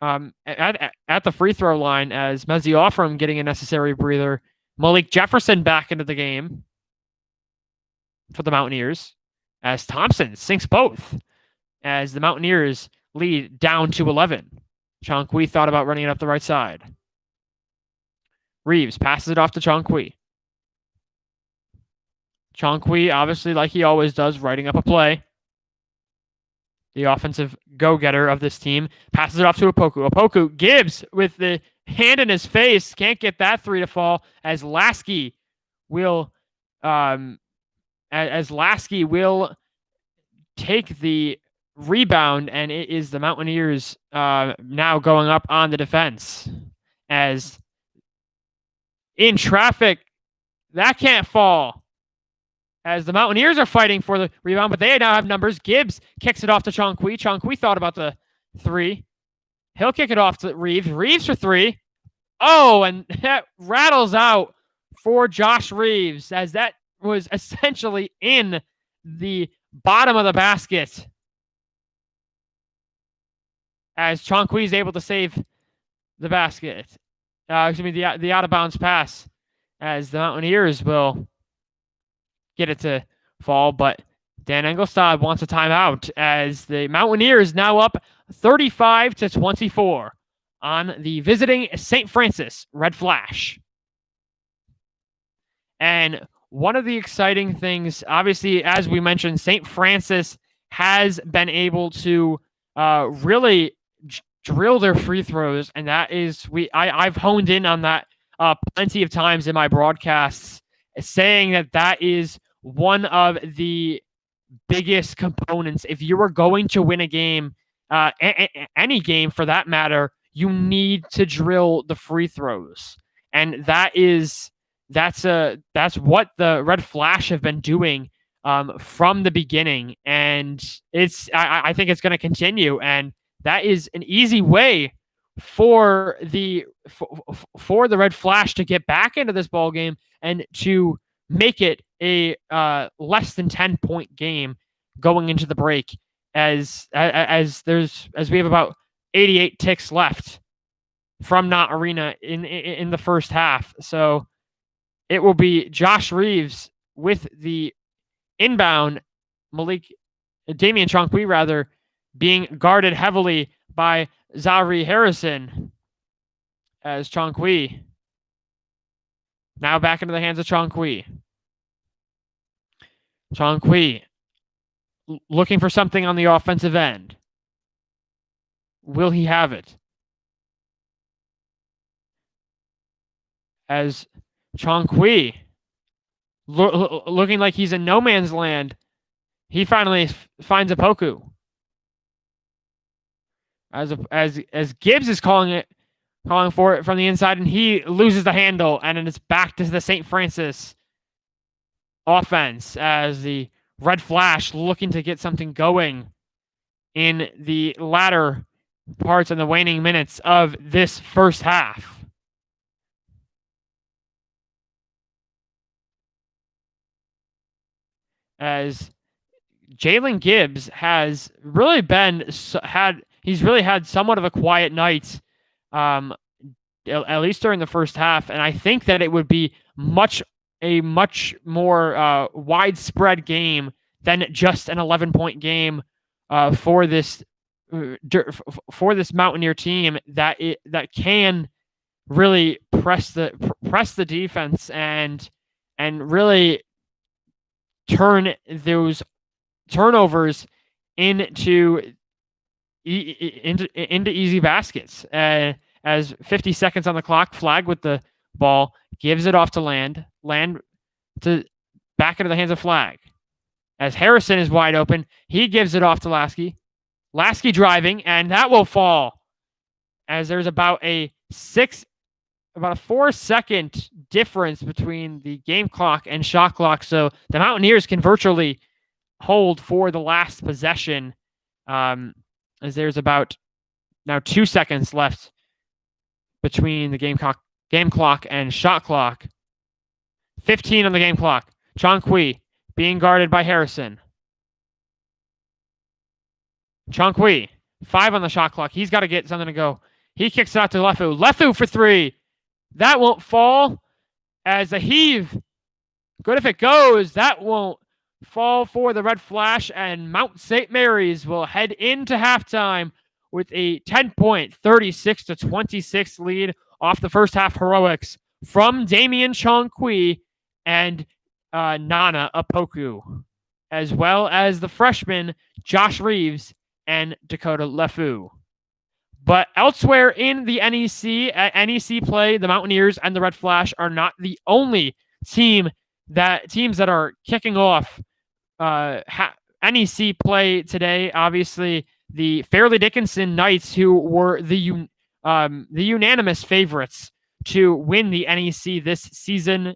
at the free throw line as Mezzi Offram getting a necessary breather. Malik Jefferson back into the game for the Mountaineers as Thompson sinks both as the Mountaineers lead down to 11. Chongqui thought about running it up the right side. Reeves passes it off to Chongqui. Chongqui, obviously, like he always does, writing up a play. The offensive go-getter of this team passes it off to Opoku. Opoku, Gibbs with the hand in his face, can't get that three to fall as Lasky will take the rebound, and it is the Mountaineers now going up on the defense as in traffic. That can't fall as the Mountaineers are fighting for the rebound, but they now have numbers. Gibbs kicks it off to Chongqui. Chongqui thought about the three. He'll kick it off to Reeves. Reeves for three. Oh, and that rattles out for Josh Reeves as that was essentially in the bottom of the basket as Chongqui is able to save the basket. The out-of-bounds pass as the Mountaineers will get it to fall, but Dan Engelstad wants a timeout as the Mountaineers now up 35-24 on the visiting St. Francis Red Flash. And one of the exciting things, obviously, as we mentioned, St. Francis has been able to really drill their free throws, and that is I've honed in on that plenty of times in my broadcasts, saying that is one of the biggest components. If you are going to win a game, any game for that matter, you need to drill the free throws, and that's what the Red Flash have been doing from the beginning, and I think it's going to continue, and that is an easy way for the Red Flash to get back into this ball game and to make it a less than 10-point game going into the break, as we have about 88 ticks left from Knott Arena in the first half. So it will be Josh Reeves with the inbound, Damian Chongqui rather, being guarded heavily by Zahri Harrison as Chongqui now back into the hands of Chongqui. Chongqui looking for something on the offensive end. Will he have it? As Chongqui looking like he's in no man's land, he finally finds Opoku. As Gibbs is calling for it from the inside, and he loses the handle, and then it's back to the St. Francis offense as the Red Flash looking to get something going in the latter parts and the waning minutes of this first half. As Jalen Gibbs has really he's really had somewhat of a quiet night, at least during the first half, and I think that it would be a much more widespread game than just an 11-point game for this Mountaineer team that can really press the defense and really turn those turnovers into easy baskets. As 50 seconds on the clock, Flag with the ball gives it off to Land to back into the hands of Flag. As Harrison is wide open, he gives it off to Lasky. Lasky driving, and that will fall. As there's about a 4-second difference between the game clock and shot clock, so the Mountaineers can virtually hold for the last possession, as there's about now 2 seconds left between the game clock and shot clock. 15 on the game clock. Chongqui being guarded by Harrison. Chongqui, 5 on the shot clock. He's got to get something to go. He kicks it out to Lefu. Lefu for three. That won't fall as a heave. Good if it goes. That won't fall for the Red Flash, and Mount St. Mary's will head into halftime with a 10-point, 36-26 lead off the first half heroics from Damian Chongqui and Nana Apoku, as well as the freshman Josh Reeves and Dakota Lefu. But elsewhere in the NEC, at NEC play, the Mountaineers and the Red Flash are not the only teams that are kicking off NEC play today. Obviously, the Fairleigh Dickinson Knights, who were the unanimous favorites to win the NEC this season,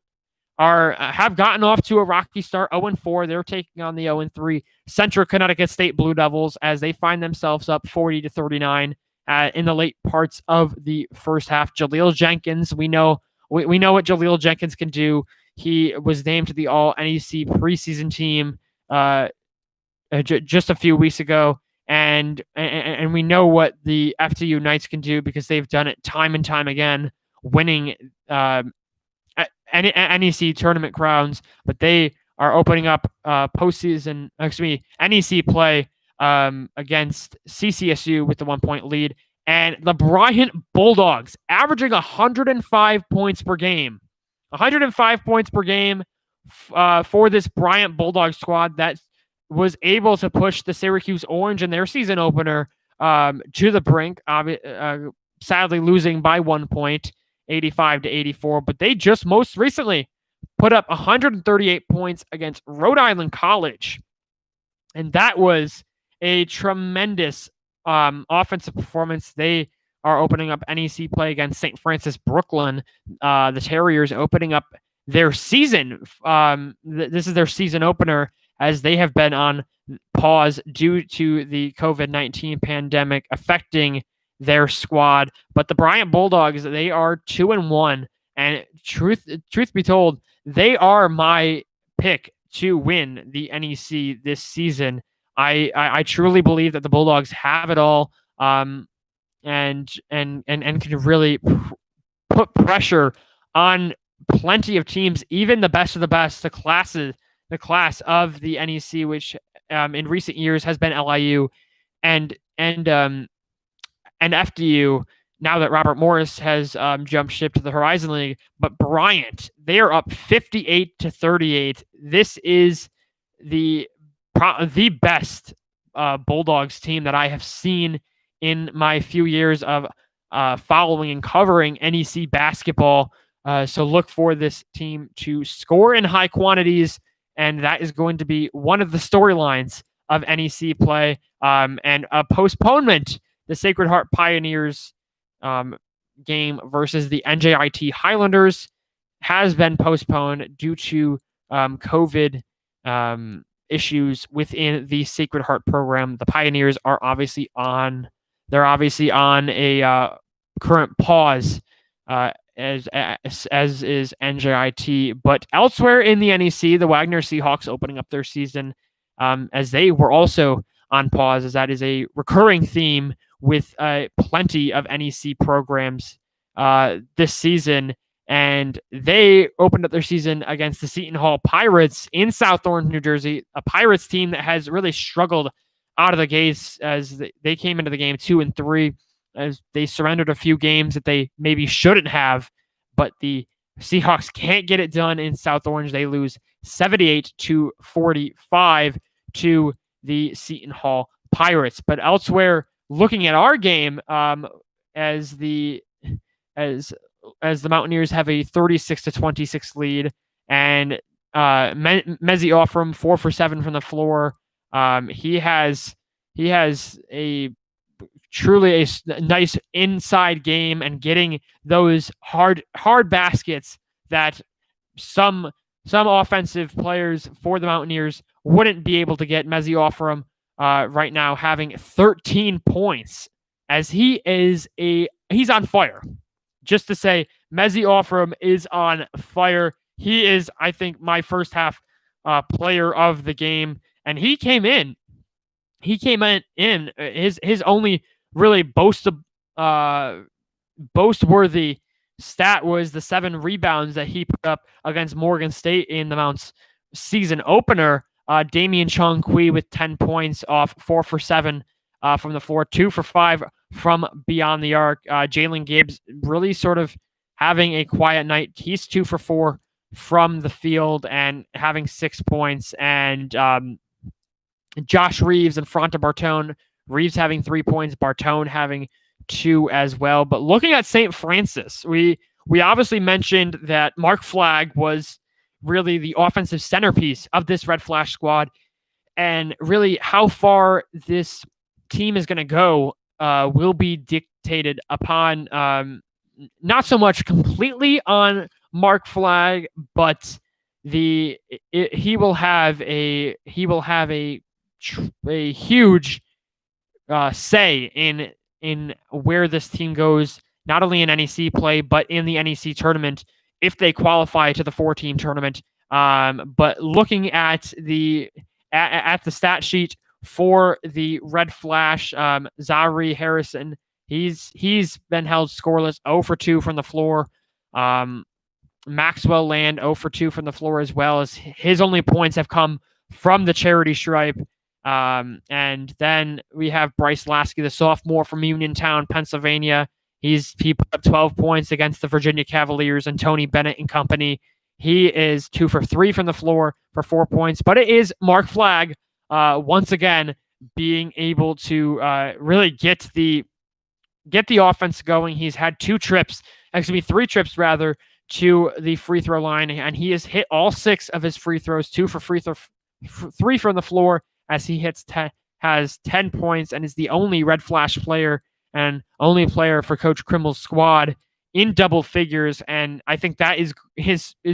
have gotten off to a rocky start, 0-4. They're taking on the 0-3 Central Connecticut State Blue Devils as they find themselves up 40-39 in the late parts of the first half. Jaleel Jenkins, we know what Jaleel Jenkins can do. He was named to the All-NEC preseason team just a few weeks ago, and we know what the FDU Knights can do because they've done it time and time again, winning NEC tournament crowns. But they are opening up NEC play against CCSU with the 1-point lead, and the Bryant Bulldogs averaging 105 points per game. 105 points per game for this Bryant Bulldog squad that was able to push the Syracuse Orange in their season opener to the brink, sadly losing by 1 point, 85-84. But they just most recently put up 138 points against Rhode Island College. And that was a tremendous offensive performance. They are opening up NEC play against St. Francis Brooklyn. The Terriers opening up their season. This is their season opener as they have been on pause due to the COVID-19 pandemic affecting their squad. But the Bryant Bulldogs, they are 2-1. And truth be told, they are my pick to win the NEC this season. I truly believe that the Bulldogs have it all. And can really put pressure on plenty of teams, even the best of the best, the class of the NEC, which in recent years has been LIU and FDU. Now that Robert Morris has jumped ship to the Horizon League, but Bryant, they are up 58-38. This is the best Bulldogs team that I have seen in my few years of following and covering NEC basketball. So look for this team to score in high quantities, and that is going to be one of the storylines of NEC play. And a postponement, the Sacred Heart Pioneers game versus the NJIT Highlanders has been postponed due to COVID issues within the Sacred Heart program. The Pioneers are obviously on a current pause, as is NJIT. But elsewhere in the NEC, the Wagner Seahawks opening up their season as they were also on pause, as that is a recurring theme with plenty of NEC programs this season. And they opened up their season against the Seton Hall Pirates in South Orange, New Jersey, a Pirates team that has really struggled out of the gates as they came into the game 2-3, as they surrendered a few games that they maybe shouldn't have. But the Seahawks can't get it done in South Orange. They lose 78-45 to the Seton Hall Pirates. But elsewhere, looking at our game, as the Mountaineers have a 36-26 lead, and Mezzi Offram 4 for 7 from the floor. He has a truly a nice inside game and getting those hard baskets that some offensive players for the Mountaineers wouldn't be able to get. Mezzi Offram right now having 13 points as he's on fire. Just to say, Mezzi Offram is on fire. He is, I think, my first half player of the game. And he came in. His only really boastable boast-worthy stat was the 7 rebounds that he put up against Morgan State in the Mounts season opener. Damian Chung-Kui with 10 points off 4 for 7 from the floor, 2 for 5 from beyond the arc. Jalen Gibbs really sort of having a quiet night. He's 2 for 4 from the field and having 6 points. And Josh Reeves in front of Bartone. Reeves having 3 points, Bartone having 2 as well. But looking at St. Francis, we obviously mentioned that Mark Flagg was really the offensive centerpiece of this Red Flash squad, and really how far this team is going to go will be dictated upon not so much completely on Mark Flagg, but he will have a huge say in where this team goes, not only in NEC play, but in the NEC tournament if they qualify to the 4-team tournament. But looking at the stat sheet for the Red Flash, Zari Harrison, he's been held scoreless, 0 for 2 from the floor. Maxwell Land, 0 for 2 from the floor, as well as his only points have come from the charity stripe. And then we have Bryce Lasky, the sophomore from Uniontown, Pennsylvania. He put up 12 points against the Virginia Cavaliers and Tony Bennett and company. He is 2 for 3 from the floor for 4 points. But it is Mark Flagg once again being able to really get the offense going. He's had 3 trips rather, to the free throw line, and he has hit all 6 of his free throws, 3 from the floor, as he has 10 points, and is the only Red Flash player and only player for Coach Krimmel's squad in double figures. And I think that is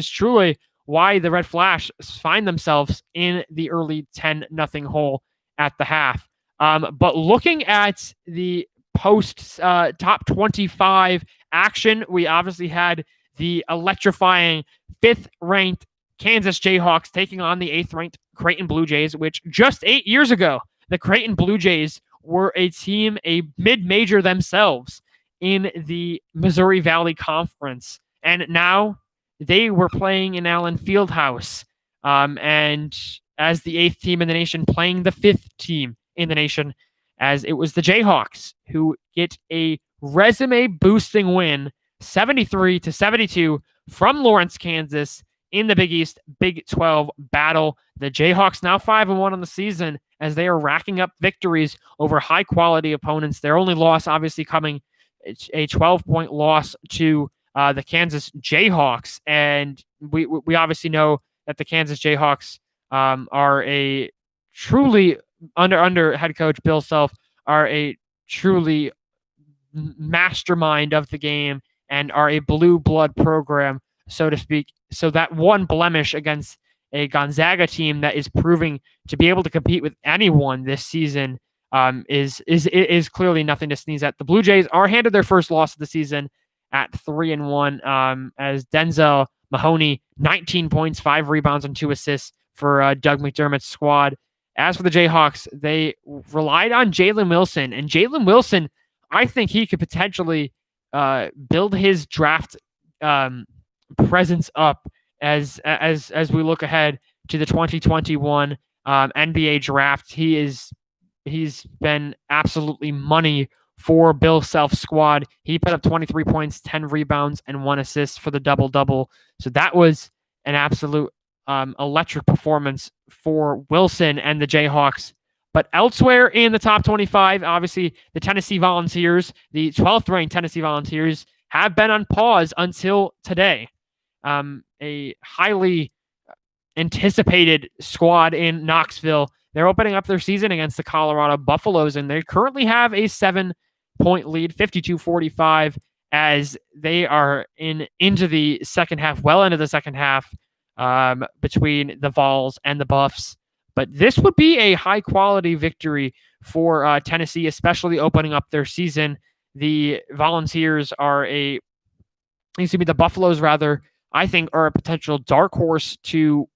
truly why the Red Flash find themselves in the early 10-0 hole at the half. But looking at the post top 25 action, we obviously had the electrifying 5th-ranked Kansas Jayhawks taking on the 8th-ranked Creighton Blue Jays, which just 8 years ago, the Creighton Blue Jays were a mid-major themselves in the Missouri Valley Conference. And now they were playing in Allen Fieldhouse, and as the 8th team in the nation, playing the 5th team in the nation, as it was the Jayhawks who get a resume-boosting win, 73-72 from Lawrence, Kansas, in the Big East Big 12 battle. The Jayhawks now 5-1 on the season, as they are racking up victories over high-quality opponents. Their only loss, obviously, coming a 12-point loss to the Kansas Jayhawks. And we obviously know that the Kansas Jayhawks are a truly, under head coach Bill Self, are a truly mastermind of the game and are a blue blood program, so to speak. So that one blemish against a Gonzaga team that is proving to be able to compete with anyone this season is clearly nothing to sneeze at. The Blue Jays are handed their first loss of the season at 3-1, as Denzel Mahoney, 19 points, 5 rebounds, and 2 assists for Doug McDermott's squad. As for the Jayhawks, they relied on Jalen Wilson, and Jalen Wilson, I think he could potentially build his draft presence up as we look ahead to the 2021 NBA draft. He's been absolutely money for Bill Self's squad. He put up 23 points, 10 rebounds, and 1 assist for the double-double. So that was an absolute electric performance for Wilson and the Jayhawks. But elsewhere in the top 25, obviously the Tennessee Volunteers, the 12th-ranked Tennessee Volunteers, have been on pause until today. A highly anticipated squad in Knoxville. They're opening up their season against the Colorado Buffaloes, and they currently have a 7-point lead, 52-45, as they are into the second half, well into the second half, between the Vols and the Buffs. But this would be a high-quality victory for Tennessee, especially opening up their season. The Volunteers are the Buffaloes, rather, I think, are a potential dark horse to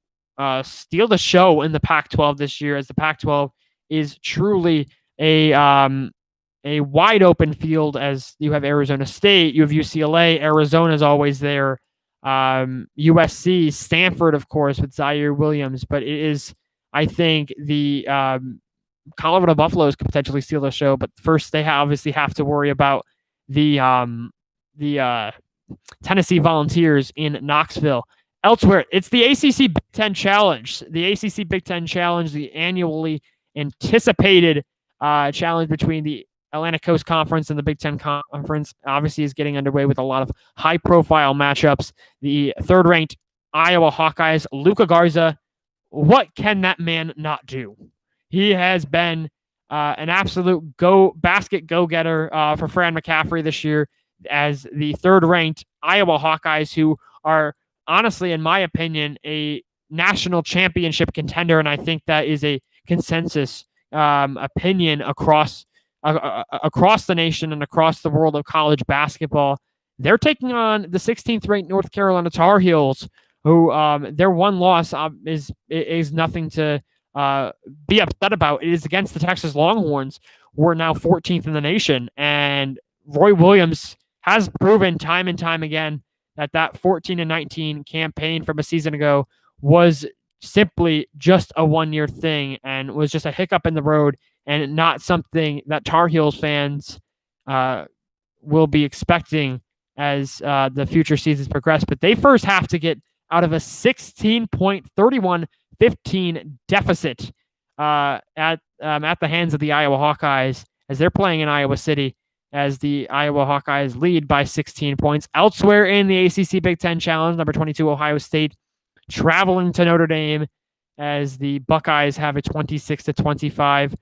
steal the show in the Pac-12 this year, as the Pac-12 is truly a a wide open field, as you have Arizona State, you have UCLA, Arizona's always there, USC, Stanford, of course, with Zaire Williams. But it is, I think, the Colorado Buffaloes could potentially steal the show. But first, they obviously have to worry about the Tennessee Volunteers in Knoxville. Elsewhere, it's the ACC Big Ten Challenge. The ACC Big Ten Challenge, the annually anticipated challenge between the Atlantic Coast Conference and the Big Ten Conference, obviously is getting underway with a lot of high-profile matchups. The third-ranked Iowa Hawkeyes, Luka Garza, what can that man not do? He has been an absolute basket go-getter for Fran McCaffrey this year as the third-ranked Iowa Hawkeyes, who are honestly, in my opinion, a national championship contender, and I think that is a consensus opinion across the nation and across the world of college basketball. They're taking on the 16th-ranked North Carolina Tar Heels, who their one loss is nothing to be upset about. It is against the Texas Longhorns, who are now 14th in the nation, and Roy Williams has proven time and time again that 14-19 campaign from a season ago was simply just a one-year thing and was just a hiccup in the road and not something that Tar Heels fans will be expecting as the future seasons progress. But they first have to get out of a 16-31-15 deficit at the hands of the Iowa Hawkeyes as they're playing in Iowa City, as the Iowa Hawkeyes lead by 16 points. Elsewhere in the ACC Big Ten Challenge, number 22 Ohio State traveling to Notre Dame as the Buckeyes have a 26-25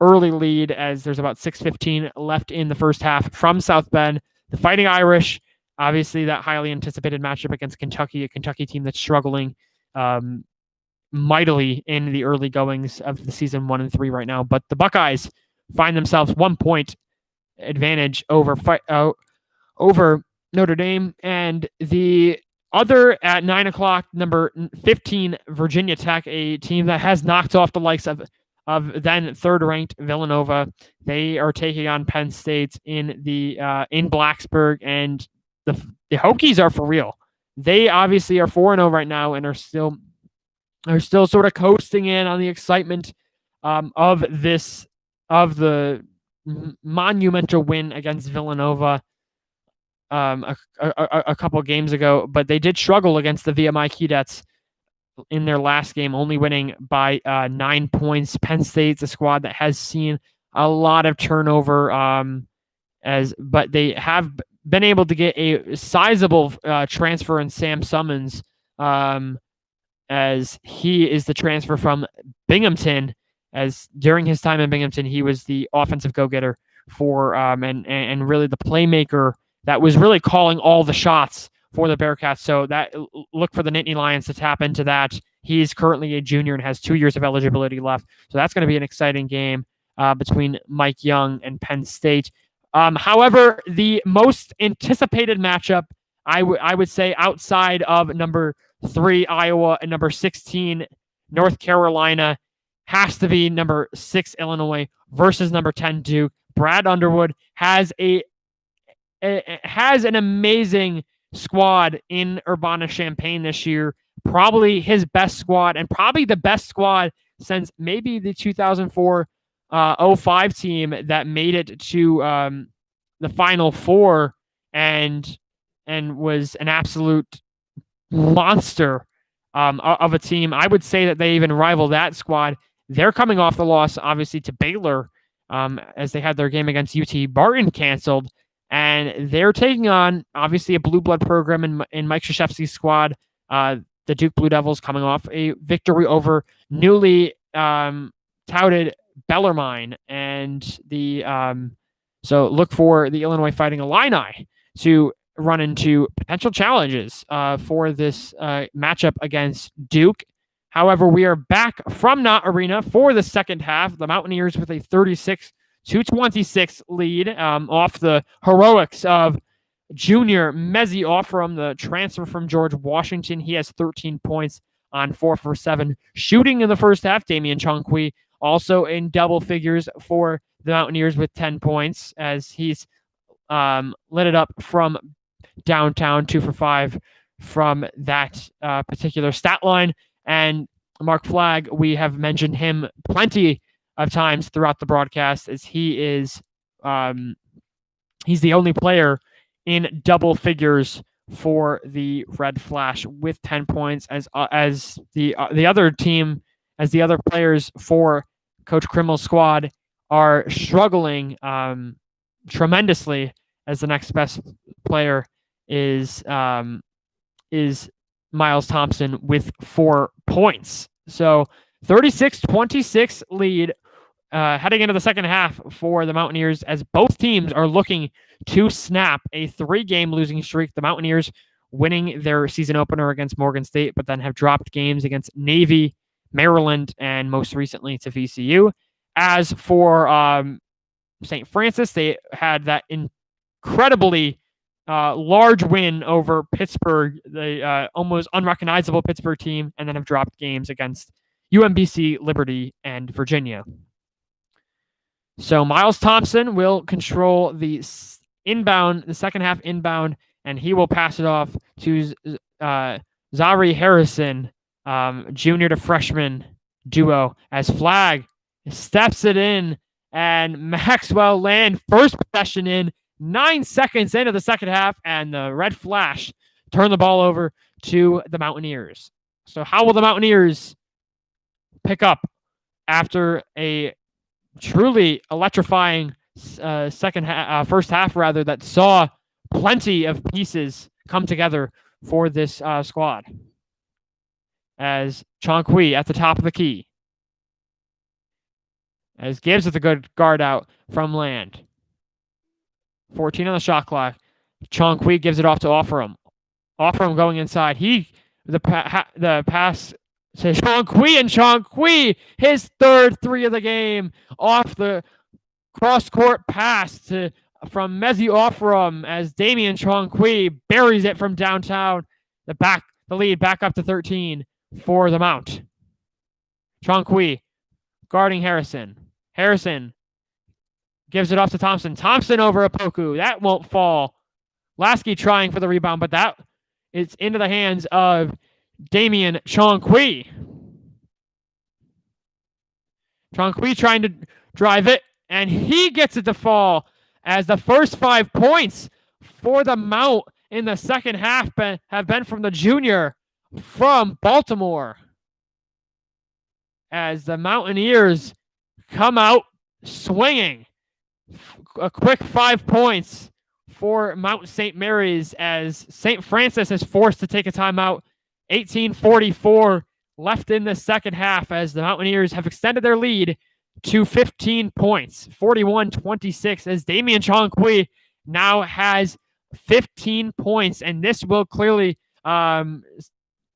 early lead as there's about 6:15 left in the first half from South Bend. The Fighting Irish, obviously that highly anticipated matchup against Kentucky, a Kentucky team that's struggling mightily in the early goings of the season 1 and 3 right now. But the Buckeyes find themselves 1 point advantage over Notre Dame, and the other at 9:00, number 15 Virginia Tech, a team that has knocked off the likes of then third-ranked Villanova. They are taking on Penn State in Blacksburg, and the Hokies are for real. They obviously are 4-0 right now and are still sort of coasting in on the excitement of the monumental win against Villanova a couple games ago, but they did struggle against the VMI Keydets in their last game, only winning by 9 points. Penn State's a squad that has seen a lot of turnover, but they have been able to get a sizable transfer in Sam Summons, as he is the transfer from Binghamton. As during his time in Binghamton, he was the offensive go-getter for and really the playmaker that was really calling all the shots for the Bearcats. So that look for the Nittany Lions to tap into that. He's currently a junior and has 2 years of eligibility left. So that's going to be an exciting game between Mike Young and Penn State. However, the most anticipated matchup, I would say, outside of number 3 Iowa and number 16 North Carolina, has to be number 6 Illinois versus number 10 Duke. Brad Underwood has an amazing squad in Urbana-Champaign this year. Probably his best squad, and probably the best squad since maybe the 2004-05 team that made it to the Final Four and was an absolute monster of a team. I would say that they even rival that squad. They're coming off the loss, obviously, to Baylor, as they had their game against UT Barton canceled. And they're taking on, obviously, a blue blood program in Mike Krzyzewski's squad. The Duke Blue Devils coming off a victory over newly touted Bellarmine. And so look for the Illinois Fighting Illini to run into potential challenges for this matchup against Duke. However, we are back from Knott Arena for the second half. The Mountaineers with a 36-26 lead off the heroics of junior Mezzi Offram, the transfer from George Washington. He has 13 points on 4 for 7 shooting in the first half. Damian Chonqui also in double figures for the Mountaineers with 10 points, as he's lit it up from downtown, 2 for 5 from that particular stat line. And Mark Flagg, we have mentioned him plenty of times throughout the broadcast, as he is he's the only player in double figures for the Red Flash with 10 points, as the other team, as the other players for Coach Krimmel's squad are struggling tremendously, as the next best player is Miles Thompson with 4 points. So 36-26 lead heading into the second half for the Mountaineers, as both teams are looking to snap a 3-game losing streak. The Mountaineers winning their season opener against Morgan State, but then have dropped games against Navy, Maryland, and most recently to VCU. As for St. Francis, they had that incredibly large win over Pittsburgh, the almost unrecognizable Pittsburgh team, and then have dropped games against UMBC, Liberty, and Virginia. So Miles Thompson will control the second half inbound, and he will pass it off to Zari Harrison, junior to freshman duo, as Flagg steps it in, and Maxwell Land first possession in 9 seconds into the second half, and the Red Flash turn the ball over to the Mountaineers. So how will the Mountaineers pick up after a truly electrifying first half that saw plenty of pieces come together for this squad? As Chonqui at the top of the key, as Gibbs with a good guard out from Land. 14 on the shot clock. Chonqui gives it off to Offerham. Offerham going inside. The pass to Chonqui, and Chonqui, his third 3 of the game, off the cross-court pass from Mezzi Offerham, as Damian Chonqui buries it from downtown. The lead back up to 13 for the Mount. Chonqui guarding Harrison. Harrison gives it off to Thompson. Thompson over Opoku. That won't fall. Lasky trying for the rebound, but it's into the hands of Damian Chonqui. Chonqui trying to drive it, and he gets it to fall, as the first 5 points for the Mount in the second half have been from the junior from Baltimore, as the Mountaineers come out swinging. A quick 5 points for Mount St. Mary's, as St. Francis is forced to take a timeout. 18:44 left in the second half, as the Mountaineers have extended their lead to 15 points, 41-26, as Damian Chonqui now has 15 points, and this will clearly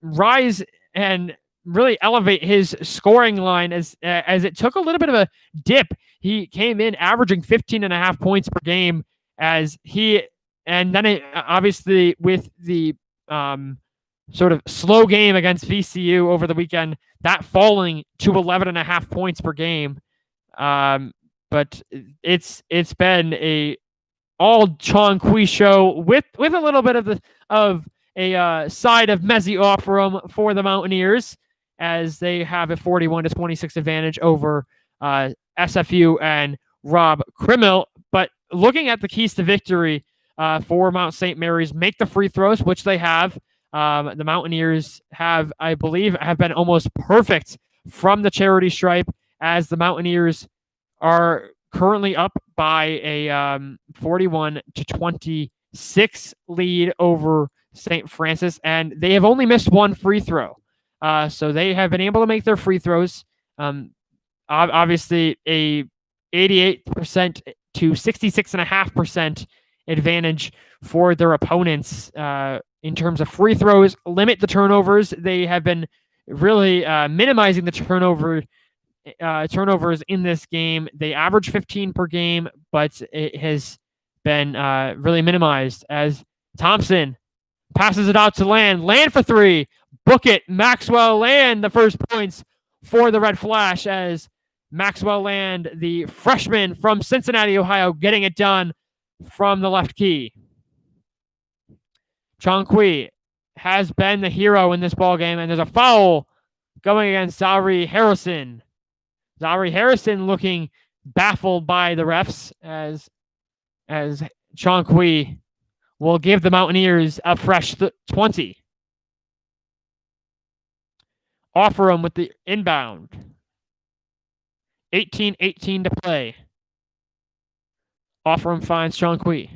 rise and really elevate his scoring line, as it took a little bit of a dip. He came in averaging 15.5 points per game, obviously with the sort of slow game against VCU over the weekend, that falling to 11.5 points per game. But it's been a all Chonqui show with a little bit of a side of Mezzi Offerham for the Mountaineers, as they have a 41-26 advantage over SFU and Rob Krimmel. But looking at the keys to victory for Mount St. Mary's, make the free throws, which they have. The Mountaineers have been almost perfect from the charity stripe, as the Mountaineers are currently up by a 41-26 lead over St. Francis, and they have only missed 1 free throw. So they have been able to make their free throws. Obviously, a 88% to 66.5% advantage for their opponents in terms of free throws. Limit the turnovers. They have been really minimizing the turnovers in this game. They average 15 per game, but it has been really minimized, as Thompson passes it out to Land. Land for 3. Book it. Maxwell Land, the first points for the Red Flash, as Maxwell Land, the freshman from Cincinnati, Ohio, getting it done from the left key. Chongqui has been the hero in this ballgame, and there's a foul going against Zari Harrison. Zari Harrison looking baffled by the refs as Chongqui will give the Mountaineers a fresh 20. Offer him with the inbound. 18-18 to play. Offer him finds Chongqui.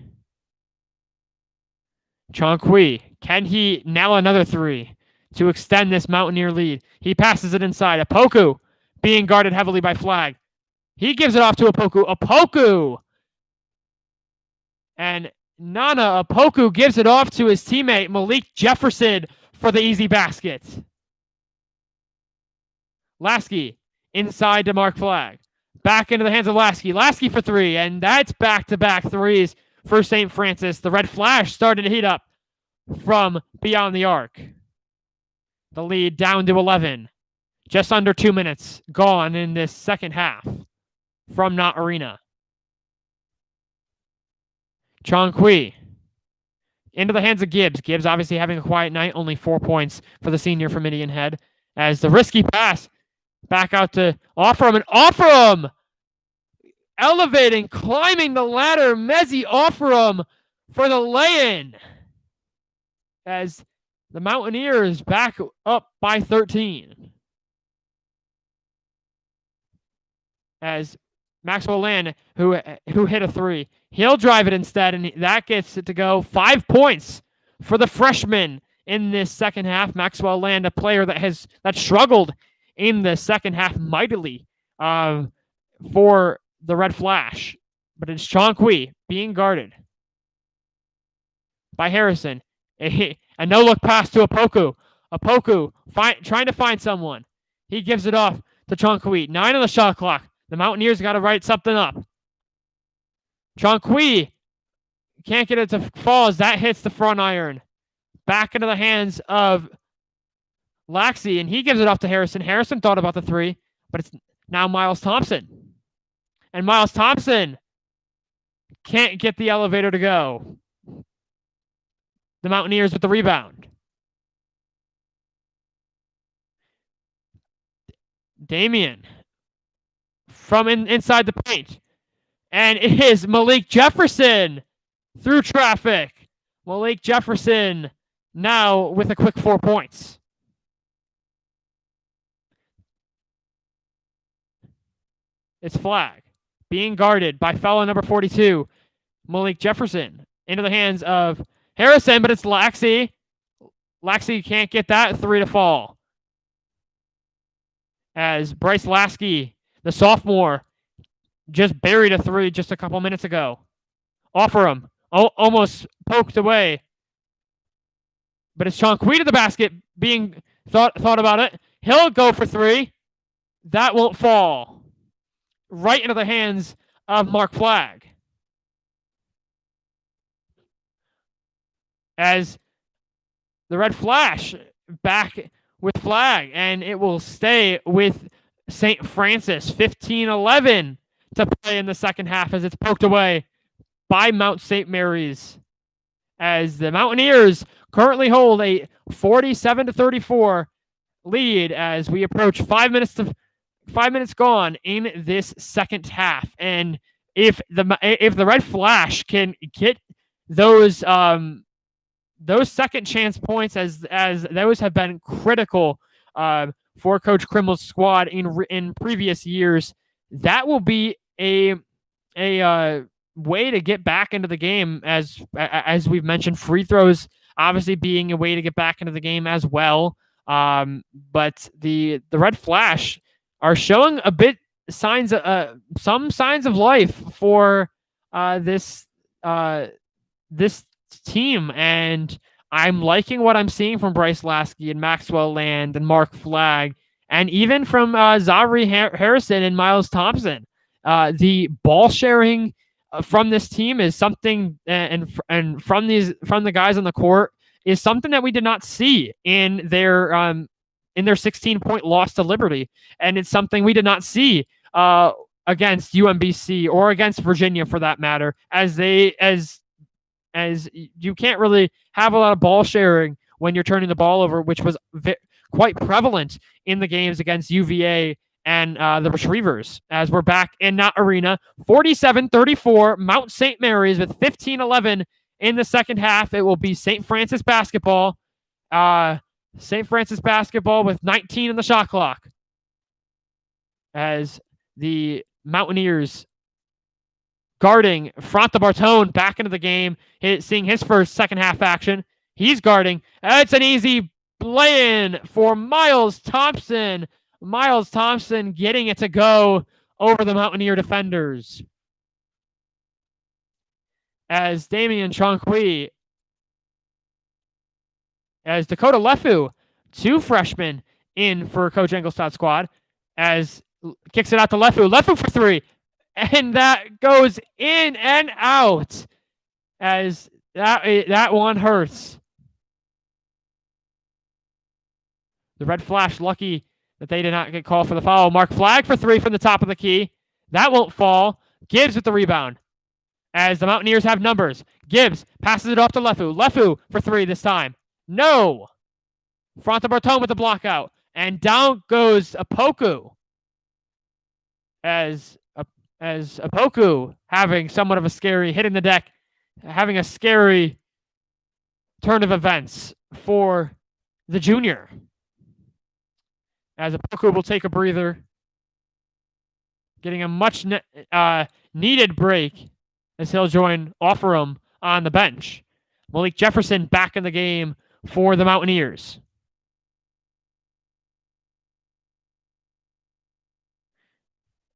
Chongqui, can he nail another three to extend this Mountaineer lead? He passes it inside. Opoku being guarded heavily by Flag. He gives it off to Opoku. Opoku! And Nana Opoku gives it off to his teammate Malik Jefferson for the easy basket. Lasky inside to Mark Flag. Back into the hands of Lasky. Lasky for three, and that's back-to-back threes for St. Francis. The Red Flash started to heat up from beyond the arc. The lead down to 11. Just under 2 minutes gone in this second half from Knott Arena. Chongqui into the hands of Gibbs. Gibbs obviously having a quiet night. Only 4 points for the senior from Indian Head. As the risky pass back out to Offram. And Offram elevating, climbing the ladder. Mezzi Offram for the lay-in. As the Mountaineers back up by 13. As Maxwell Land, who hit a three, he'll drive it instead, and that gets it to go. 5 points for the freshman in this second half. Maxwell Land, a player that struggled in the second half mightily for the Red Flash. But it's Chongqui being guarded by Harrison. A no-look pass to Opoku. Opoku trying to find someone. He gives it off to Chongqui. 9 on the shot clock. The Mountaineers got to write something up. Chongqui can't get it to fall as that hits the front iron. Back into the hands of Laxey, and he gives it off to Harrison. Harrison thought about the three, but it's now Miles Thompson. And Miles Thompson can't get the elevator to go. The Mountaineers with the rebound. Damian from inside the paint. And it is Malik Jefferson through traffic. Malik Jefferson now with a quick 4 points. It's Flag being guarded by fellow number 42, Malik Jefferson, into the hands of Harrison, but it's Laxey. Laxey can't get that three to fall. As Bryce Lasky, the sophomore, just buried a three just a couple minutes ago. Offer him. Almost poked away. But it's Chongqui to the basket being thought about it. He'll go for three. That won't fall. Right into the hands of Mark Flag. As the Red Flash back with Flag, and it will stay with St. Francis. 15-11 to play in the second half as it's poked away by Mount St. Mary's. As the Mountaineers currently hold a 47-34 lead as we approach 5 minutes gone in this second half. And if the Red Flash can get those second chance points, as those have been critical for Coach Krimel's squad in previous years, that will be a way to get back into the game. As we've mentioned, free throws obviously being a way to get back into the game as well. But the Red Flash are showing some signs of life for this team, and I'm liking what I'm seeing from Bryce Lasky and Maxwell Land and Mark Flag, and even from Zari Harrison and Miles Thompson. The ball sharing from this team is something, and from the guys on the court, is something that we did not see in their 16-point loss to Liberty, and it's something we did not see against UMBC or against Virginia for that matter, as you can't really have a lot of ball sharing when you're turning the ball over, which was quite prevalent in the games against UVA and the Retrievers. As we're back in that arena, 47-34, Mount St. Mary's with 15-11 in the second half. It will be St. Francis basketball. St. Francis basketball with 19 in the shot clock. As the Mountaineers guarding Fronta Bartone back into the game, seeing his first second half action. He's guarding. It's an easy lay-in for Miles Thompson. Miles Thompson getting it to go over the Mountaineer defenders. As Damian Chonqui, as Dakota Lefu, 2 freshmen in for Coach Engelstadt's squad, as kicks it out to Lefu. Lefu for 3. And that goes in and out, as that one hurts. The Red Flash lucky that they did not get called for the foul. Mark Flagg for 3 from the top of the key. That won't fall. Gibbs with the rebound. As the Mountaineers have numbers. Gibbs passes it off to Lefu. Lefu for 3 this time. No. Fronta Bartone with the block out. And down goes Apoku. As Apoku having somewhat of a scary hit in the deck, having a scary turn of events for the junior. As Apoku will take a breather, getting a much needed break as he'll join Offerham on the bench. Malik Jefferson back in the game for the Mountaineers.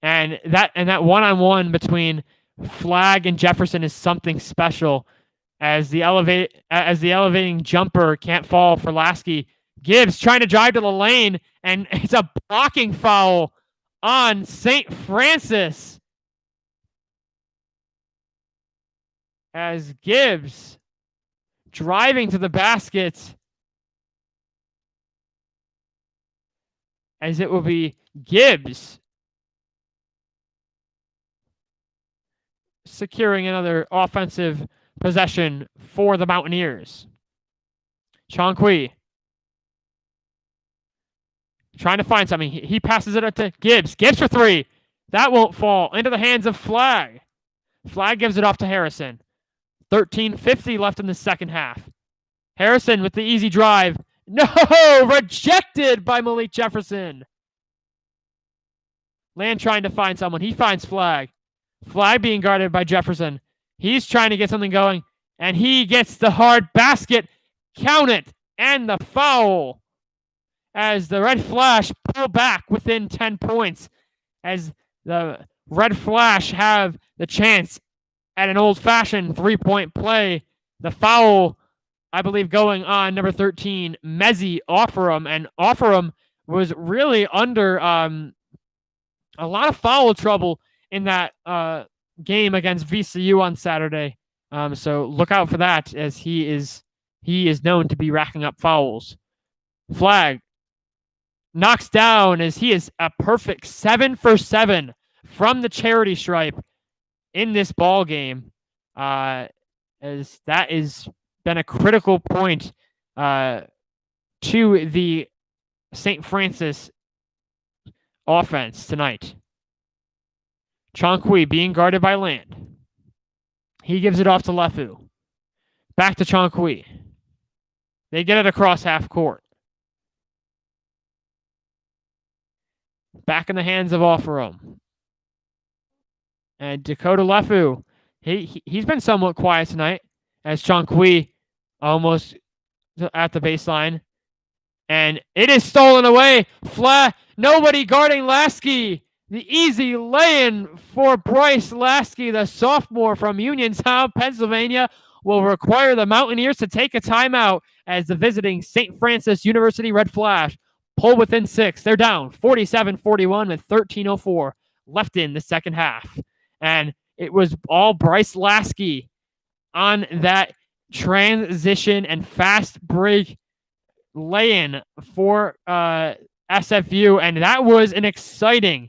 And that one-on-one between Flagg and Jefferson is something special, as the elevating jumper can't fall for Lasky. Gibbs trying to drive to the lane, and it's a blocking foul on St. Francis. As Gibbs driving to the basket, as it will be Gibbs securing another offensive possession for the Mountaineers. Chonqui trying to find something. He passes it up to Gibbs. Gibbs for 3. That won't fall. Into the hands of Flagg. Flagg gives it off to Harrison. 13:50 left in the second half. Harrison with the easy drive. No! Rejected by Malik Jefferson. Land trying to find someone. He finds Flagg. Flagg being guarded by Jefferson. He's trying to get something going, and he gets the hard basket. Count it. And the foul. As the Red Flash pull back within 10 points. As the Red Flash have the chance at an old-fashioned 3-point play. The foul, I believe, going on number 13, Mezzi Offerham. And Offerham was really under a lot of foul trouble in that game against VCU on Saturday. So look out for that, as he is known to be racking up fouls. Flagg knocks down, as he is a perfect 7 for 7 from the charity stripe in this ball game. As that has been a critical point to the St. Francis offense tonight. Chonqui being guarded by Land. He gives it off to Lefu. Back to Chonqui. They get it across half court. Back in the hands of Offerham. And Dakota Lefu, he's been somewhat quiet tonight, as Chonqui almost at the baseline. And it is stolen away. Nobody guarding Lasky. The easy lay-in for Bryce Lasky, the sophomore from Uniontown, Pennsylvania, will require the Mountaineers to take a timeout, as the visiting St. Francis University Red Flash pull within 6. They're down 47-41 with 13:04 left in the second half. And it was all Bryce Lasky on that transition and fast break lay-in for SFU. And that was an exciting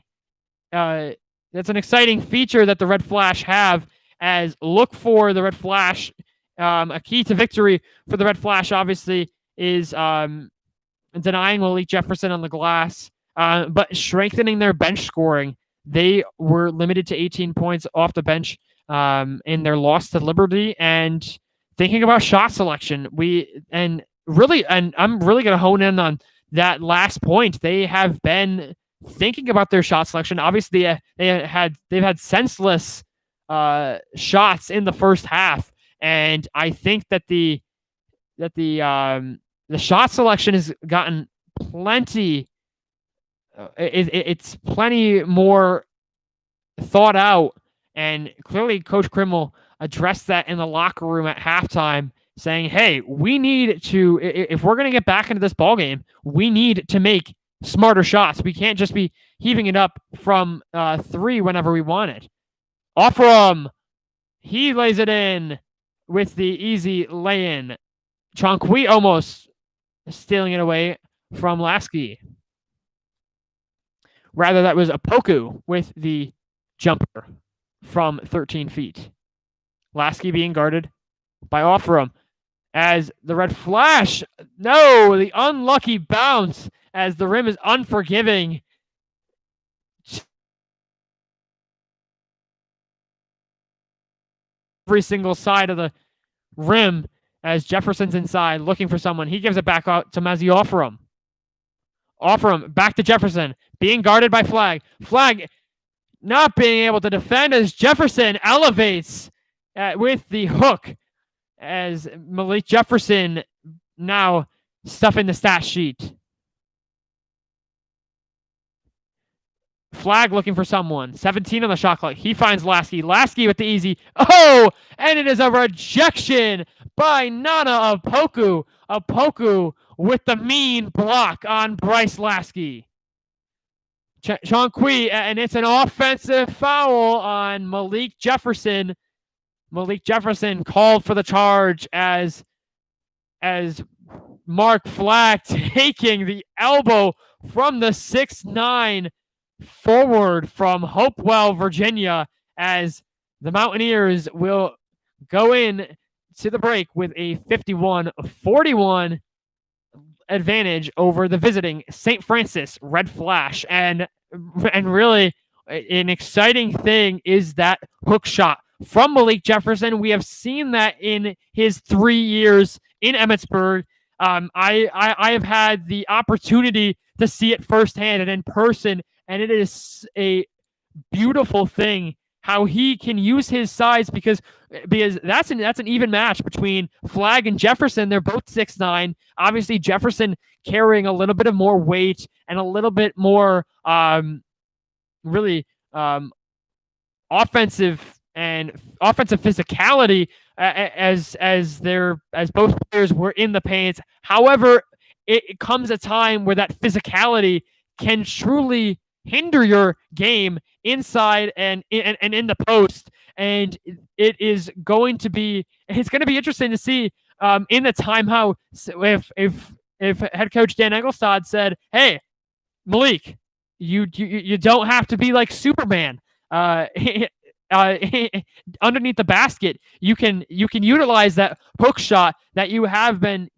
that's an exciting feature that the Red Flash have. As look for the Red Flash. A key to victory for the Red Flash, obviously, is denying Malik Jefferson on the glass, but strengthening their bench scoring. They were limited to 18 points off the bench in their loss to Liberty, and thinking about shot selection. I'm really going to hone in on that last point. They have been thinking about their shot selection. Obviously, they've had senseless shots in the first half, and I think that the shot selection has gotten plenty. It's plenty more thought out, and clearly Coach Krimmel addressed that in the locker room at halftime, saying, "Hey, we need to, if we're going to get back into this ball game, we need to make smarter shots. We can't just be heaving it up from 3 whenever we want it." Offram, he lays it in with the easy lay-in. Chonqui almost stealing it away from Lasky. Rather, that was Opoku with the jumper from 13 feet. Lasky being guarded by Offram. As the Red Flash, no, the unlucky bounce as the rim is unforgiving. Every single side of the rim as Jefferson's inside looking for someone. He gives it back out to Mazzy Offram. Offram back to Jefferson, being guarded by Flag. Flag not being able to defend as Jefferson elevates with the hook as Malik Jefferson now stuffing the stat sheet. Flag looking for someone. 17 on the shot clock. He finds Lasky. Lasky with the easy. Oh, and it is a rejection by Nana Opoku. Opoku with the mean block on Bryce Lasky. Chonqui, and it's an offensive foul on Malik Jefferson. Malik Jefferson called for the charge as Mark Flag taking the elbow from the 6'9" forward from Hopewell, Virginia, as the Mountaineers will go in to the break with a 51-41 advantage over the visiting St. Francis Red Flash. And really an exciting thing is that hook shot from Malik Jefferson. We have seen that in his 3 years in Emmitsburg. I have had the opportunity to see it firsthand and in person, and it is a beautiful thing how he can use his size because that's an even match between Flag and Jefferson. They're both 6'9". Obviously, Jefferson carrying a little bit of more weight and a little bit more offensive physicality as both players were in the paint. However, it comes a time where that physicality can truly hinder your game inside and in the post. And it's going to be interesting to see in the timeout if head coach Dan Engelstad said, "Hey, Malik, you don't have to be like Superman. Underneath the basket, you can utilize that hook shot that you have been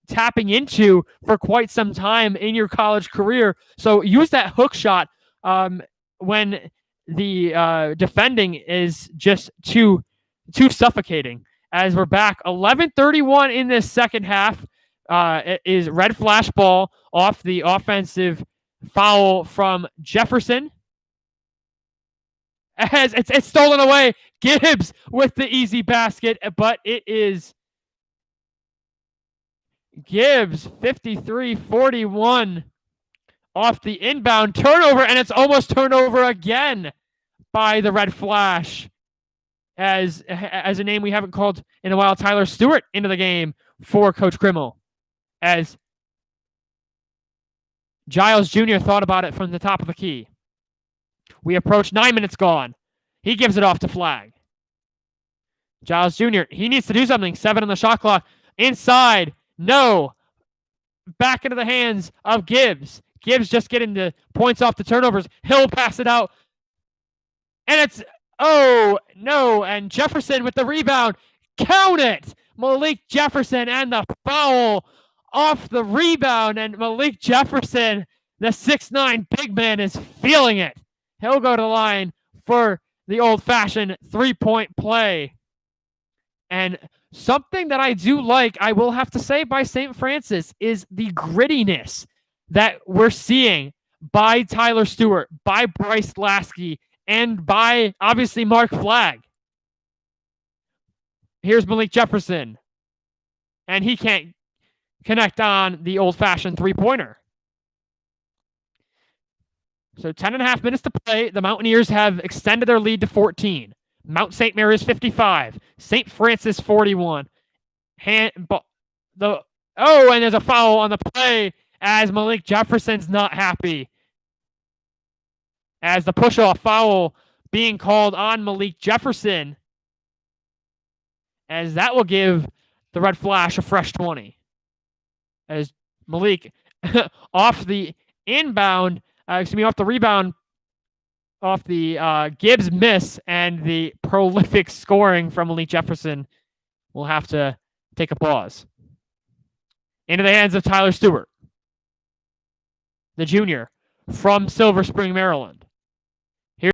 tapping into for quite some time in your college career. So use that hook shot when the defending is just too suffocating." As we're back 11:31 in this second half, it is Red Flash ball off the offensive foul from Jefferson. As it's stolen away. Gibbs with the easy basket, but it is Gibbs 53-41 off the inbound turnover, and it's almost turnover again by the Red Flash. As a name we haven't called in a while, Tyler Stewart into the game for Coach Krimmel. As Giles Jr. thought about it from the top of the key. We approach 9 minutes gone. He gives it off to Flag. Giles Jr., he needs to do something. 7 on the shot clock. Inside. No. Back into the hands of Gibbs. Gibbs just getting the points off the turnovers. Hill pass it out. And it's, oh, no. And Jefferson with the rebound. Count it. Malik Jefferson and the foul off the rebound. And Malik Jefferson, the 6'9" big man, is feeling it. He'll go to the line for the old-fashioned three-point play. And something that I do like, I will have to say, by St. Francis is the grittiness that we're seeing by Tyler Stewart, by Bryce Lasky, and by, obviously, Mark Flagg. Here's Malik Jefferson. And he can't connect on the old-fashioned three-pointer. So 10.5 minutes to play. The Mountaineers have extended their lead to 14. Mount St. Mary's 55. St. Francis 41. And there's a foul on the play as Malik Jefferson's not happy. As the push-off foul being called on Malik Jefferson. As that will give the Red Flash a fresh 20. As Malik off the rebound, off the Gibbs miss and the prolific scoring from Malik Jefferson, will have to take a pause. Into the hands of Tyler Stewart, the junior from Silver Spring, Maryland.